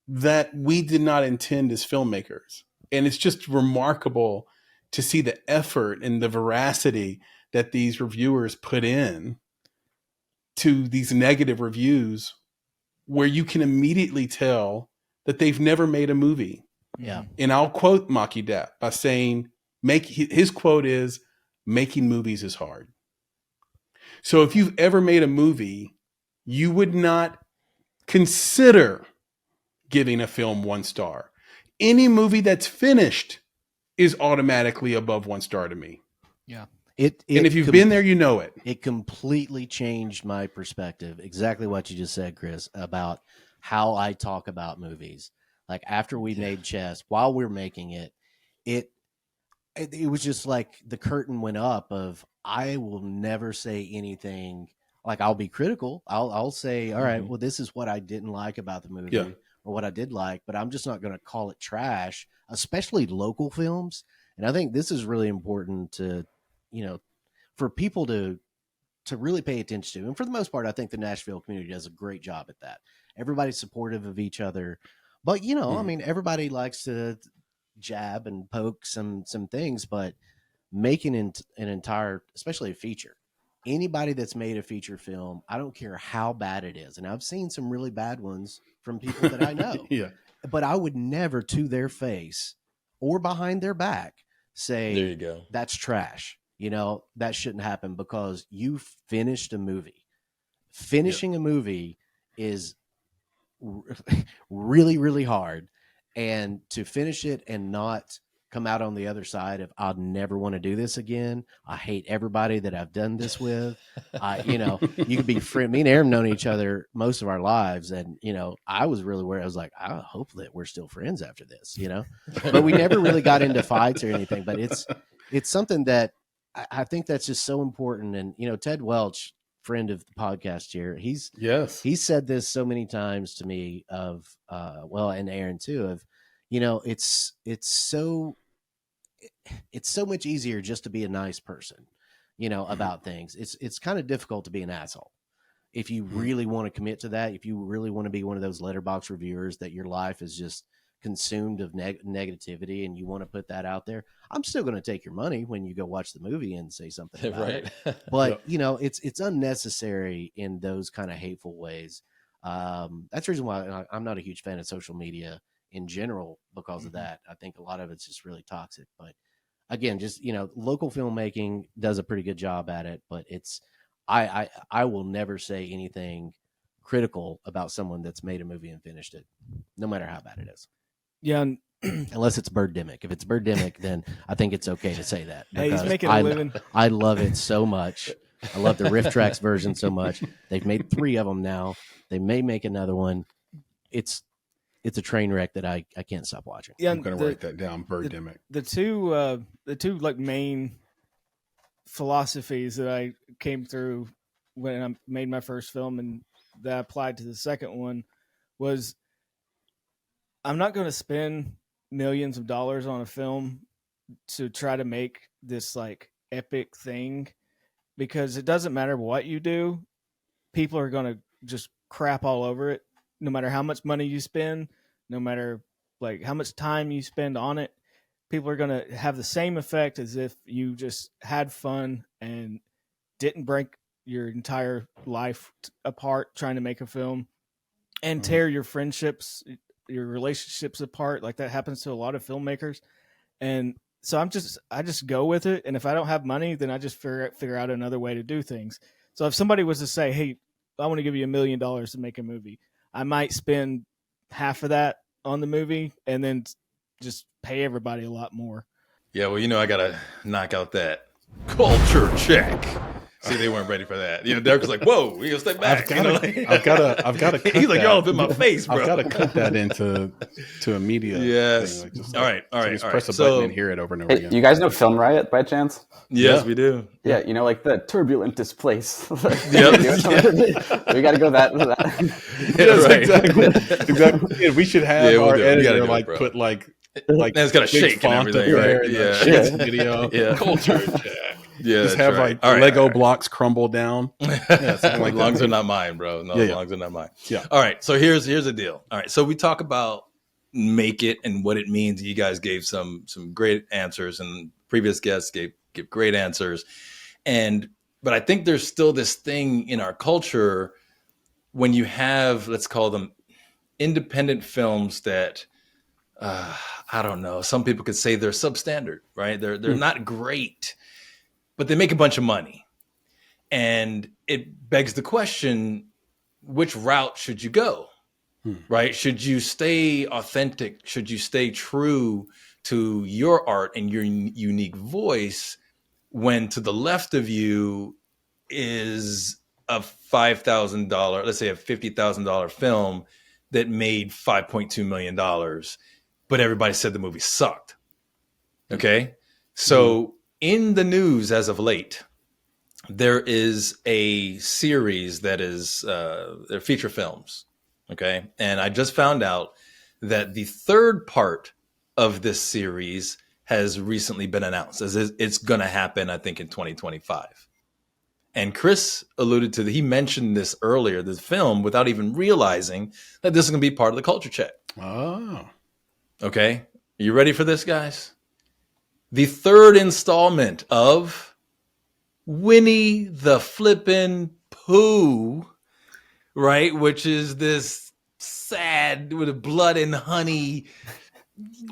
that we did not intend as filmmakers. And it's just remarkable to see the effort and the veracity that these reviewers put in to these negative reviews, where you can immediately tell that they've never made a movie. Yeah. And I'll quote Maki Dap by saying, his quote is, making movies is hard. So if you've ever made a movie, you would not consider giving a film 1 star. Any movie that's finished is automatically above 1 star to me. Yeah. And if you've been there, you know it. It completely changed my perspective. Exactly what you just said, Chris, about how I talk about movies. Like after we made Chess, while we're making it, it was just like the curtain went up of I will never say anything. Like I'll be critical. I'll say, all right, well, this is what I didn't like about the movie or what I did like, but I'm just not going to call it trash, especially local films. And I think this is really important to, for people to really pay attention to. And for the most part, I think the Nashville community does a great job at that. Everybody's supportive of each other, but I mean, everybody likes to jab and poke some things, but making an entire, especially a feature, anybody that's made a feature film, I don't care how bad it is. And I've seen some really bad ones from people that I know, but I would never to their face or behind their back say, there you go, that's trash. That shouldn't happen because you finished a movie. Finishing a movie is really, really hard. And to finish it and not come out on the other side of, I'll never want to do this again. I hate everybody that I've done this with. You could be friend. Me and Aaron known each other most of our lives. And, I was really worried. I was like, I hope that we're still friends after this, but we never really got into fights or anything, but it's something that I think that's just so important. And, Ted Welch, friend of the podcast here, he's said this so many times to me and Aaron too, of, it's so much easier just to be a nice person, about things. It's kind of difficult to be an asshole. If you really want to commit to that, if you really want to be one of those letterbox reviewers that your life is just consumed of negativity and you want to put that out there, I'm still going to take your money when you go watch the movie and say something about it. But it's unnecessary in those kind of hateful ways. That's the reason why I'm not a huge fan of social media in general because of that. I think a lot of it's just really toxic, but again, just, local filmmaking does a pretty good job at it, but I will never say anything critical about someone that's made a movie and finished it, no matter how bad it is. Yeah. Unless it's Birdemic. If it's Birdemic, then I think it's okay to say that. Hey, he's making a living. I love it so much. I love the Riff Tracks version so much. They've made 3 of them now. They may make another one. It's a train wreck that I can't stop watching. Yeah, I'm going to write that down. Birdemic. The two like main philosophies that I came through when I made my first film and that I applied to the second one was, I'm not going to spend millions of dollars on a film to try to make this like epic thing, because it doesn't matter what you do. People are going to just crap all over it. No matter how much money you spend, no matter like how much time you spend on it, people are going to have the same effect as if you just had fun and didn't break your entire life apart trying to make a film and tear your friendships, your relationships apart. Like that happens to a lot of filmmakers. And so I just go with it. And if I don't have money, then I just figure out another way to do things. So if somebody was to say, hey, I want to give you $1 million to make a movie, I might spend half of that on the movie and then just pay everybody a lot more. Yeah, well, I got to knock out that culture check. See, they weren't ready for that. Derek was like, "Whoa, we gonna step back." I've got to. He's like, "Y'all up in my face, bro." I've got to cut that into a media. Yes. Thing. All right. Just press a button and hear it over and over again. You guys know Film Riot by chance? Yes, we do. Yeah, like the turbulentest place. Yep. We got to go that. Yes, right. Exactly. Yeah, we should have our editor put it's got a shake and everything, right? Yeah. Video. Yeah. Culture check. Yeah, just have Lego blocks crumble down. Yeah, like lungs are not mine, bro. No, lungs are not mine. Yeah. All right. So here's the deal. All right. So we talk about make it and what it means. You guys gave some great answers, and previous guests give great answers. But I think there's still this thing in our culture when you have, let's call them independent films that I don't know. Some people could say they're substandard, right? They're not great, but they make a bunch of money. And it begs the question, which route should you go? Right? Should you stay authentic? Should you stay true to your art and your unique voice when to the left of you is a $5,000, let's say a $50,000 film that made $5.2 million, but everybody said the movie sucked. Okay. So in the news as of late, there is a series that is they're feature films. Okay. And I just found out that the third part of this series has recently been announced, as it's going to happen, I think, in 2025. And Chris alluded to he mentioned this earlier, this film, without even realizing that this is going to be part of the culture check. Oh. Okay. Are you ready for this, guys? The third installment of Winnie the Flippin' Pooh, right? Which is this sad with blood and honey.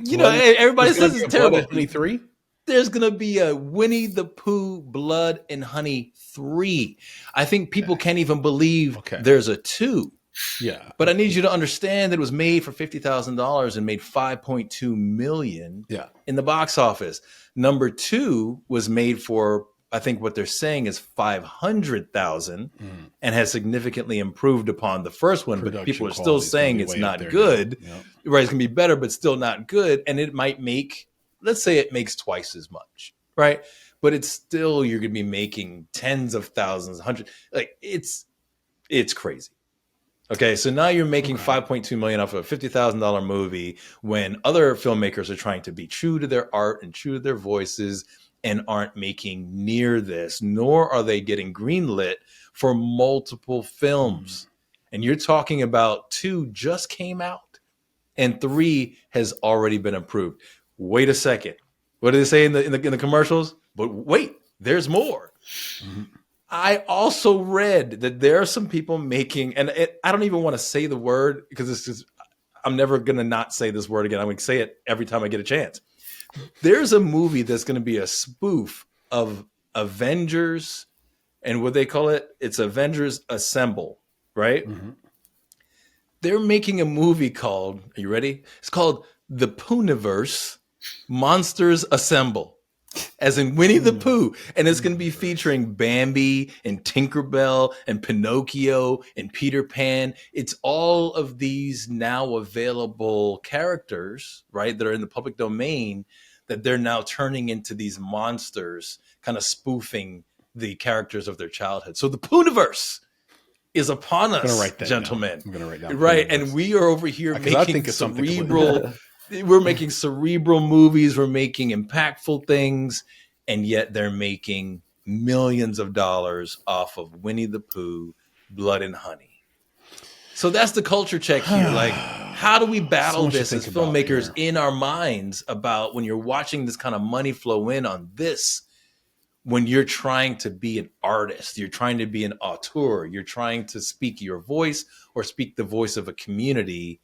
You know, everybody says it's terrible. Blood and Honey 3? There's going to be a Winnie the Pooh Blood and Honey 3. I think people can't even believe there's a 2. Yeah. But I need you to understand that it was made for $50,000 and made $5.2 million in the box office. Number 2 was made for, I think what they're saying is $500,000 and has significantly improved upon the first one. But people are still saying it's not good. Right, it's going to be better, but still not good. And it might make, let's say it makes twice as much, right? But it's still, you're going to be making tens of thousands, hundreds. Like it's crazy. Okay, so now you're making $5.2 million off of a $50,000 movie when other filmmakers are trying to be true to their art and true to their voices and aren't making near this, nor are they getting greenlit for multiple films. And you're talking about 2 just came out and 3 has already been approved. Wait a second. What do they say in the commercials? But wait, there's more. I also read that there are some people making, and I don't even want to say the word because it's just, I'm never going to not say this word again. I'm going to say it every time I get a chance. There's a movie that's going to be a spoof of Avengers, and what they call it, it's Avengers Assemble, right? They're making a movie called, are you ready? It's called The Pooniverse Monsters Assemble. As in Winnie the Pooh. And it's going to be featuring Bambi and Tinkerbell and Pinocchio and Peter Pan. It's all of these now available characters, right, that are in the public domain that they're now turning into these monsters, kind of spoofing the characters of their childhood. So the Pooniverse is upon us, gentlemen. I'm going to write down. Right. And we are over here making cerebral... We're making cerebral movies. We're making impactful things. And yet they're making millions of dollars off of Winnie the Pooh, Blood and Honey. So that's the culture check here. Like, how do we battle this as filmmakers in our minds about when you're watching this kind of money flow in on this, when you're trying to be an artist, you're trying to be an auteur, you're trying to speak your voice or speak the voice of a community.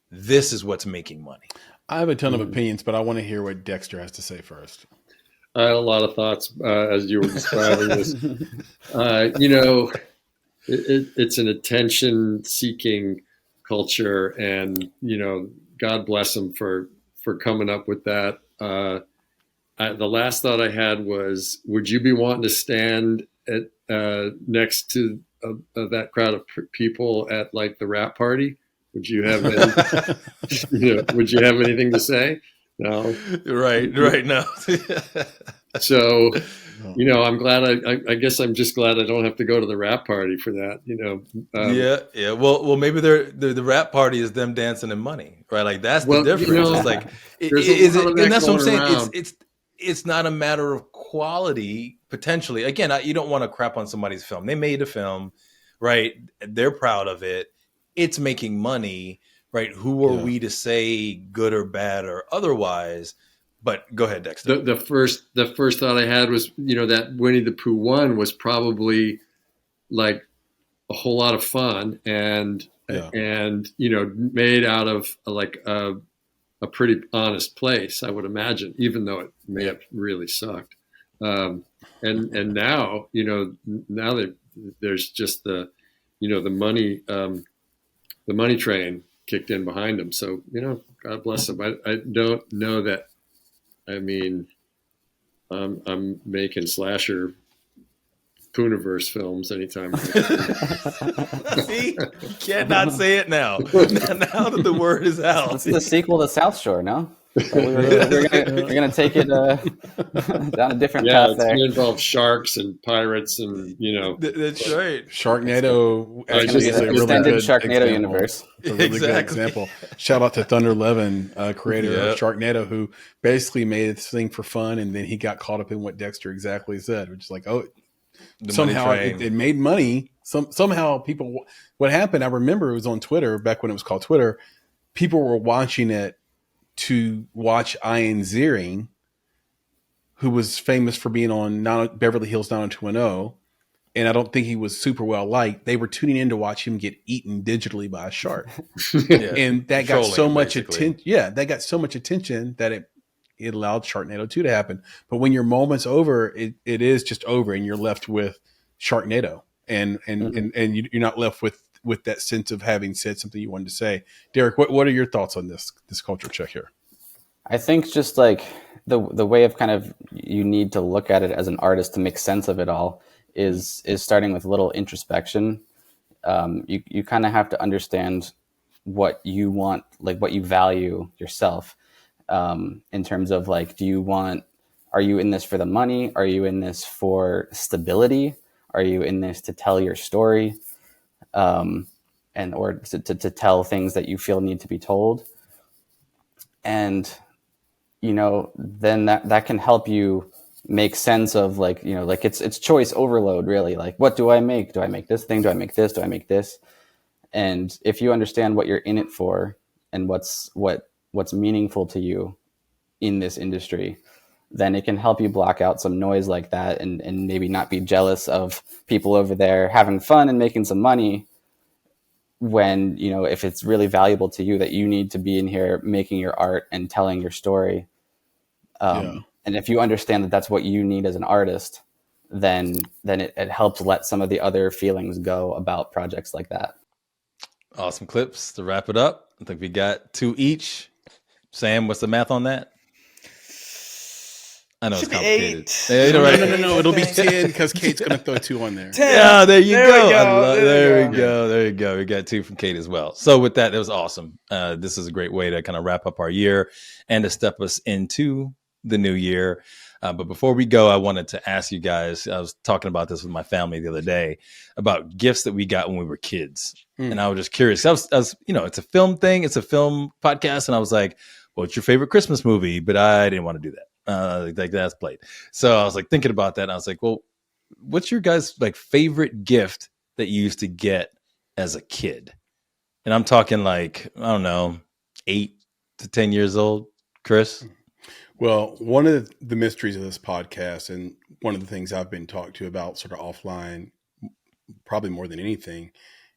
This is what's making money. I have a ton of opinions, but I want to hear what Dexter has to say first. I had a lot of thoughts as you were describing this. You know, it's an attention-seeking culture, and you know, God bless them for coming up with that. The last thought I had was, would you be wanting to stand at next to that crowd of people at like the rap party? Would you have would you have anything to say? No. Right. No. So, you know, I'm glad. I guess I'm just glad I don't have to go to the rap party for that. You know. Yeah. Well, maybe the rap party is them dancing in money, right? Like that's the difference. You know, it's like, and that's what I'm saying. It's not a matter of quality potentially. Again, you don't want to crap on somebody's film. They made a film, right? They're proud of it. It's making money, right? Who are we to say good or bad or otherwise? But go ahead, Dexter. The first thought I had was, you know, that Winnie the Pooh 1 was probably like a whole lot of fun and you know, made out of like a pretty honest place, I would imagine, even though it may have really sucked. And now, now that there's just the money train kicked in behind them. So, God bless them. I don't know that. I mean, I'm making slasher Pooniverse films anytime. See, you can't not say it now. Now that the word is out, it's the sequel to South Shore. No, we're gonna take it down a different path it's there. going to involve sharks and pirates, and that's right. Sharknado actually is a really extended good Sharknado example. universe. It's a really good example. Shout out to Thunder Levin, creator of Sharknado, who basically made this thing for fun, and then he got caught up in what Dexter exactly said, which is like, somehow it made money. Somehow people, what happened, I remember it was on Twitter back when it was called Twitter. People were watching it to watch Ian Ziering, who was famous for being on Beverly Hills 90210. And I don't think he was super well liked. They were tuning in to watch him get eaten digitally by a shark. And that got so much attention. Yeah, that got so much attention that it allowed Sharknado 2 to happen. But when your moment's over, it is just over, and you're left with Sharknado. And you're not left with that sense of having said something you wanted to say. Derek, what are your thoughts on this culture check here? I think just like the way of kind of you need to look at it as an artist to make sense of it all is starting with a little introspection. You kind of have to understand what you want, like what you value yourself, in terms of like, are you in this for the money? Are you in this for stability? Are you in this to tell your story? Or to tell things that you feel need to be told? And, then that can help you make sense of like, like it's choice overload, really. Like, what do I make? Do I make this thing? Do I make this? Do I make this? And if you understand what you're in it for and what's meaningful to you in this industry, then it can help you block out some noise like that and maybe not be jealous of people over there having fun and making some money when, if it's really valuable to you that you need to be in here making your art and telling your story. And if you understand that that's what you need as an artist, then it helps let some of the other feelings go about projects like that. Awesome clips to wrap it up. I think we got 2 each. Sam, what's the math on that? I know it's complicated. No. It'll be 10 because Kate's going to throw 2 on there. 10. Yeah, there you go. There we go. We got 2 from Kate as well. So with that was awesome. This is a great way to kind of wrap up our year and to step us into the new year. But before we go, I wanted to ask you guys, I was talking about this with my family the other day about gifts that we got when we were kids. And I was just curious. I was, it's a film thing. It's a film podcast. And I was like, what's your favorite Christmas movie? But I didn't want to do that. Like that's played. So I was like thinking about that. And I was like, well, what's your guys' like favorite gift that you used to get as a kid? And I'm talking like, I don't know, 8 to 10 years old. Chris? Well, one of the mysteries of this podcast, and one of the things I've been talked to about sort of offline, probably more than anything,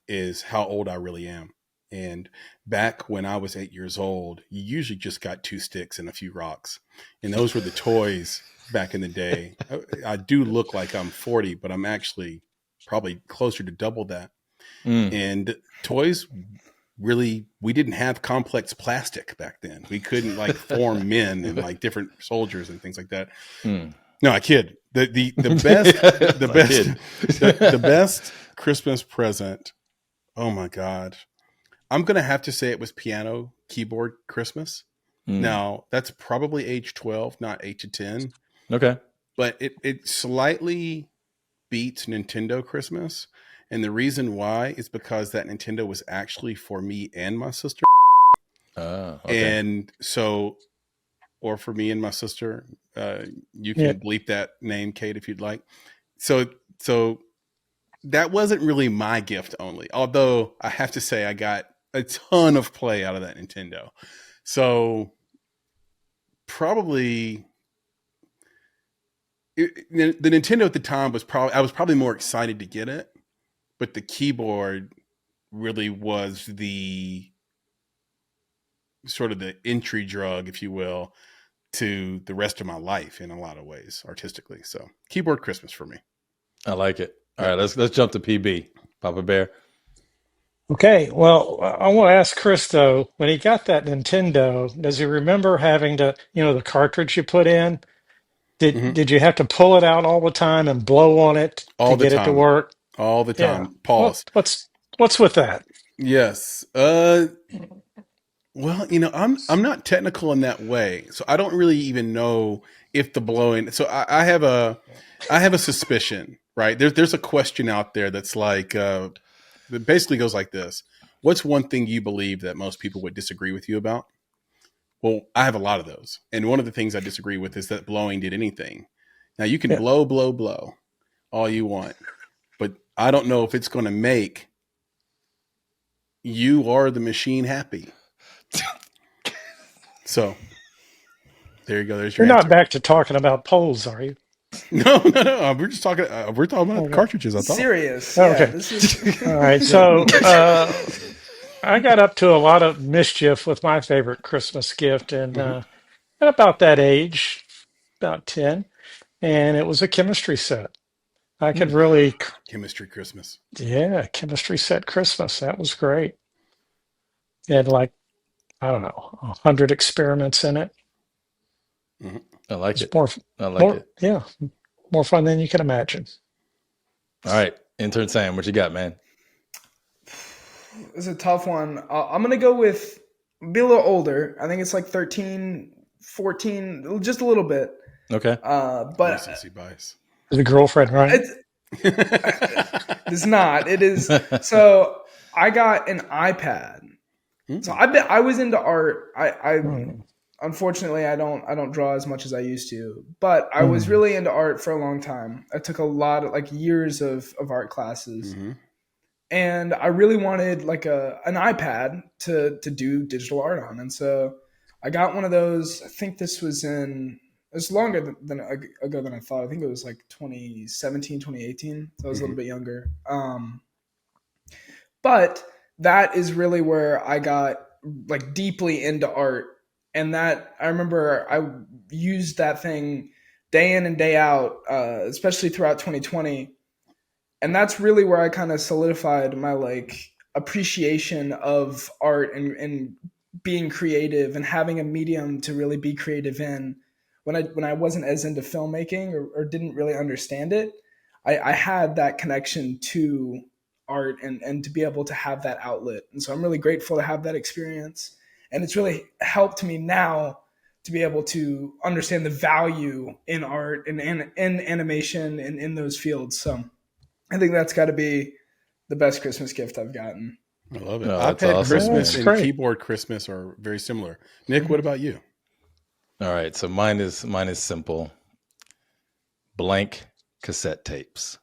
is how old I really am. And back when I was 8 years old, you usually just got 2 sticks and a few rocks. And those were the toys back in the day. I do look like I'm 40, but I'm actually probably closer to double that. And toys, really, we didn't have complex plastic back then. We couldn't like form men and like different soldiers and things like that. No, I kid. The best Christmas present. Oh my God. I'm going to have to say it was piano keyboard Christmas. Now, that's probably age 12, not 8 to 10. Okay. But it slightly beats Nintendo Christmas. And the reason why is because that Nintendo was actually for me and my sister. Okay. And so, or for me and my sister, you can bleep that name, Kate, if you'd like. So that wasn't really my gift only. Although I have to say I got a ton of play out of that Nintendo. So probably the Nintendo at the time I was probably more excited to get it, but the keyboard really was the sort of the entry drug, if you will, to the rest of my life in a lot of ways artistically. So keyboard Christmas for me. I like it. All right, let's jump to PB. Papa Bear. Okay, well, I want to ask Chris though, when he got that Nintendo, does he remember having to, the cartridge you put in? Did you have to pull it out all the time and blow on it All to the get it to time. work? All the time. Yeah. Pause. What's with that? Yes. Well, I'm not technical in that way, so I don't really even know if the blowing. So I have a suspicion, right? There's a question out there that's like, that basically goes like this: what's one thing you believe that most people would disagree with you about? Well, I have a lot of those, and one of the things I disagree with is that blowing did anything. Now you can blow all you want, but I don't know if it's going to make you or the machine happy. So there you go. There's your You're answer. not back to talking about polls, are you? No. We're just talking. We're talking about cartridges. I thought. Serious. Okay. Yeah, this is... All right. So I got up to a lot of mischief with my favorite Christmas gift, and at about that age, about 10, and it was a chemistry set. I could really chemistry Christmas. Yeah, chemistry set Christmas. That was great. It had like, I don't know, 100 experiments in it. I like it. I like more, it. Yeah, more fun than you can imagine. All right, Intern Sam, what you got, man? It's a tough one. I'm going to go with be a little older. I think it's like 13, 14, just a little bit. Okay. But bias. The girlfriend, right? It's not. It is. So I got an iPad. So I was into art. Unfortunately, I don't draw as much as I used to, but I was really into art for a long time. I took a lot of years of art classes, and I really wanted an iPad to do digital art on. And so I got one of those. I think this was it's longer ago than I thought. I think it was 2017, 2018. So I was a little bit younger. But that is really where I got deeply into art. And that I remember I used that thing day in and day out, especially throughout 2020. And that's really where I kind of solidified my appreciation of art and being creative and having a medium to really be creative in. When I wasn't as into filmmaking or didn't really understand it, I had that connection to art and to be able to have that outlet. And so I'm really grateful to have that experience. And it's really helped me now to be able to understand the value in art and in animation and in those fields. So I think that's got to be the best Christmas gift I've gotten. I love it. Oh, iPad awesome, Christmas man. and keyboard Christmas are very similar. Nick, what about you? All right, so mine is simple. Blank cassette tapes.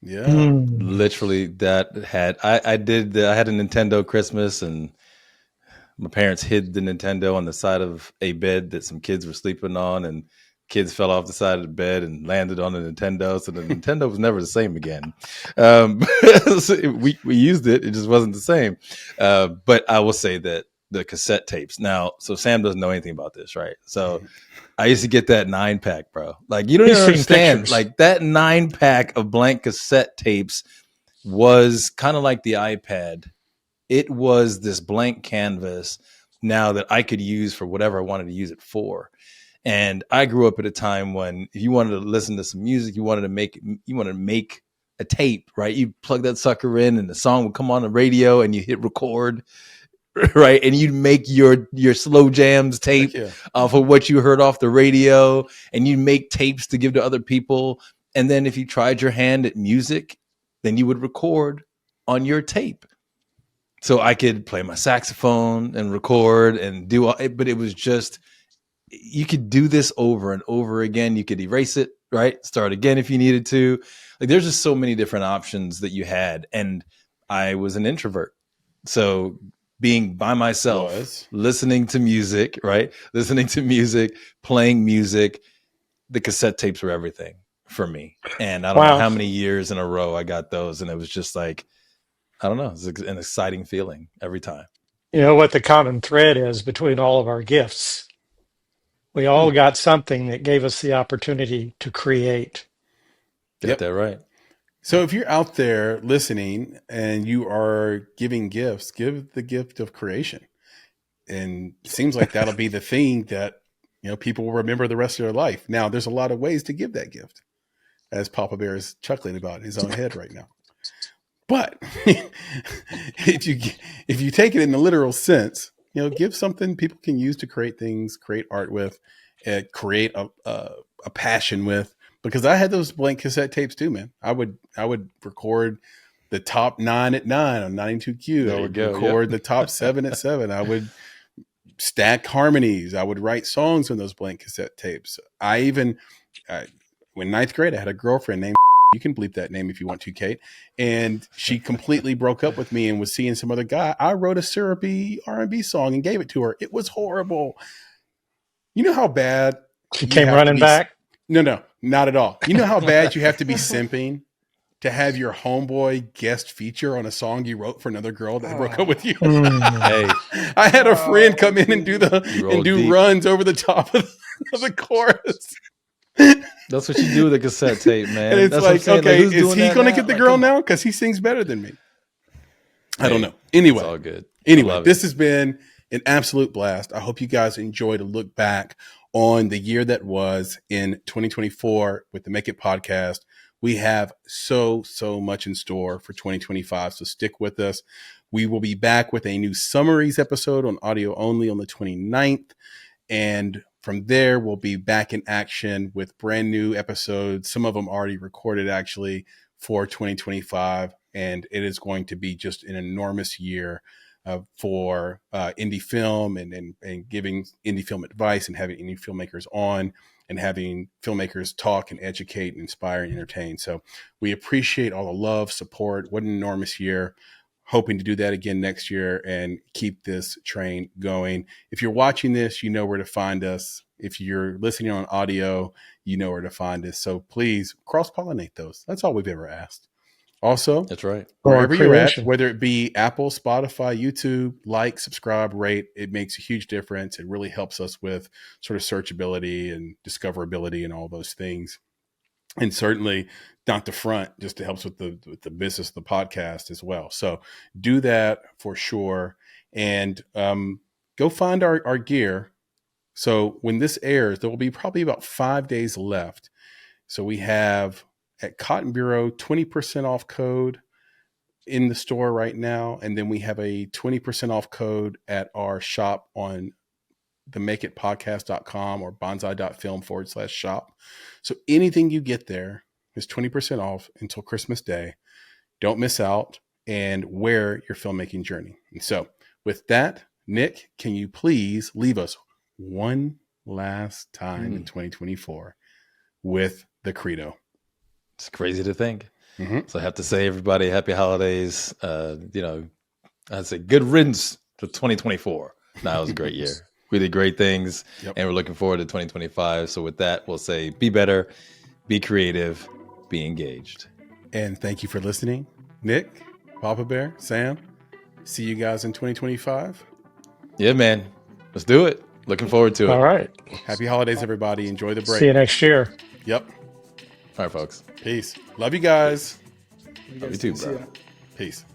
Yeah. Literally that had I had a Nintendo Christmas, and my parents hid the Nintendo on the side of a bed that some kids were sleeping on, and kids fell off the side of the bed and landed on the Nintendo. So the Nintendo was never the same again. So we used it. It just wasn't the same. But I will say that the cassette tapes. Now, so Sam doesn't know anything about this, right? So I used to get that 9-pack, bro. You don't even understand. That 9-pack of blank cassette tapes was kind of like the iPad. It was this blank canvas now that I could use for whatever I wanted to use it for. And I grew up at a time when if you wanted to listen to some music, you wanted to make a tape, right? You plug that sucker in and the song would come on the radio and you hit record, right? And you'd make your slow jams tape off of what you heard off the radio, and you'd make tapes to give to other people. And then if you tried your hand at music, then you would record on your tape. So I could play my saxophone and record and do all, but it was just, you could do this over and over again. You could erase it, right? Start again if you needed to. There's just so many different options that you had. And I was an introvert. So being by myself, listening to music, right? Listening to music, playing music, the cassette tapes were everything for me. And I don't know how many years in a row I got those. And it was just I don't know. It's an exciting feeling every time. You know what the common thread is between all of our gifts? We all got something that gave us the opportunity to create. Get that right. So if you're out there listening and you are giving gifts, give the gift of creation. And it seems like that'll be the thing that, people will remember the rest of their life. Now, there's a lot of ways to give that gift, as Papa Bear is chuckling about in his own head right now. But if you take it in the literal sense, give something people can use to create things, create art with, create a passion with. Because I had those blank cassette tapes too, man. I would record the top 9 at 9 on 92Q. I would record the top 7 at 7. I would stack harmonies. I would write songs on those blank cassette tapes. I even, when 9th grade, I had a girlfriend named, you can bleep that name if you want to, Kate. And she completely broke up with me and was seeing some other guy. I wrote a syrupy R&B song and gave it to her. It was horrible. You know how bad she came running back? No, not at all. You know how bad you have to be simping to have your homeboy guest feature on a song you wrote for another girl that broke up with you? Hey, I had a friend come in and do runs over the top of the chorus. That's what you do with a cassette tape, man. And it's That's like, okay, like, is he going to get the girl now? Because he sings better than me. I don't know. Anyway, it's all good. Anyway, this has been an absolute blast. I hope you guys enjoyed a look back on the year that was in 2024 with the Make It podcast. We have so much in store for 2025. So stick with us. We will be back with a new summaries episode on audio only on the 29th. And from there, we'll be back in action with brand new episodes. Some of them already recorded actually for 2025. And it is going to be just an enormous year for indie film and giving indie film advice and having indie filmmakers on and having filmmakers talk and educate and inspire and entertain. So we appreciate all the love, support. What an enormous year. Hoping to do that again next year and keep this train going. If you're watching this, you know where to find us. If you're listening on audio, you know where to find us. So please cross-pollinate those. That's all we've ever asked. Also, that's right. Wherever you're at, whether it be Apple, Spotify, YouTube, like, subscribe, rate, it makes a huge difference. It really helps us with sort of searchability and discoverability and all those things. And certainly not the front, just it helps with the business of the podcast as well. So do that for sure. And go find our gear. So when this airs, there will be probably about 5 days left. So we have at Cotton Bureau 20% off code in the store right now. And then we have a 20% off code at our shop on the makeitpodcast.com or bonsai.film/shop. So anything you get there is 20% off until Christmas Day. Don't miss out and wear your filmmaking journey. And so with that, Nick, can you please leave us one last time in 2024 with the credo? It's crazy to think. So I have to say, everybody, happy holidays. I'd say good riddance to 2024. That was a great year. We did great things, and we're looking forward to 2025. So with that, we'll say be better, be creative, be engaged. And thank you for listening. Nick, Papa Bear, Sam, see you guys in 2025. Yeah, man. Let's do it. Looking forward to it. All right. Happy holidays, everybody. Enjoy the break. See you next year. Yep. All right, folks. Peace. Love you guys. Love you too, bro. Peace.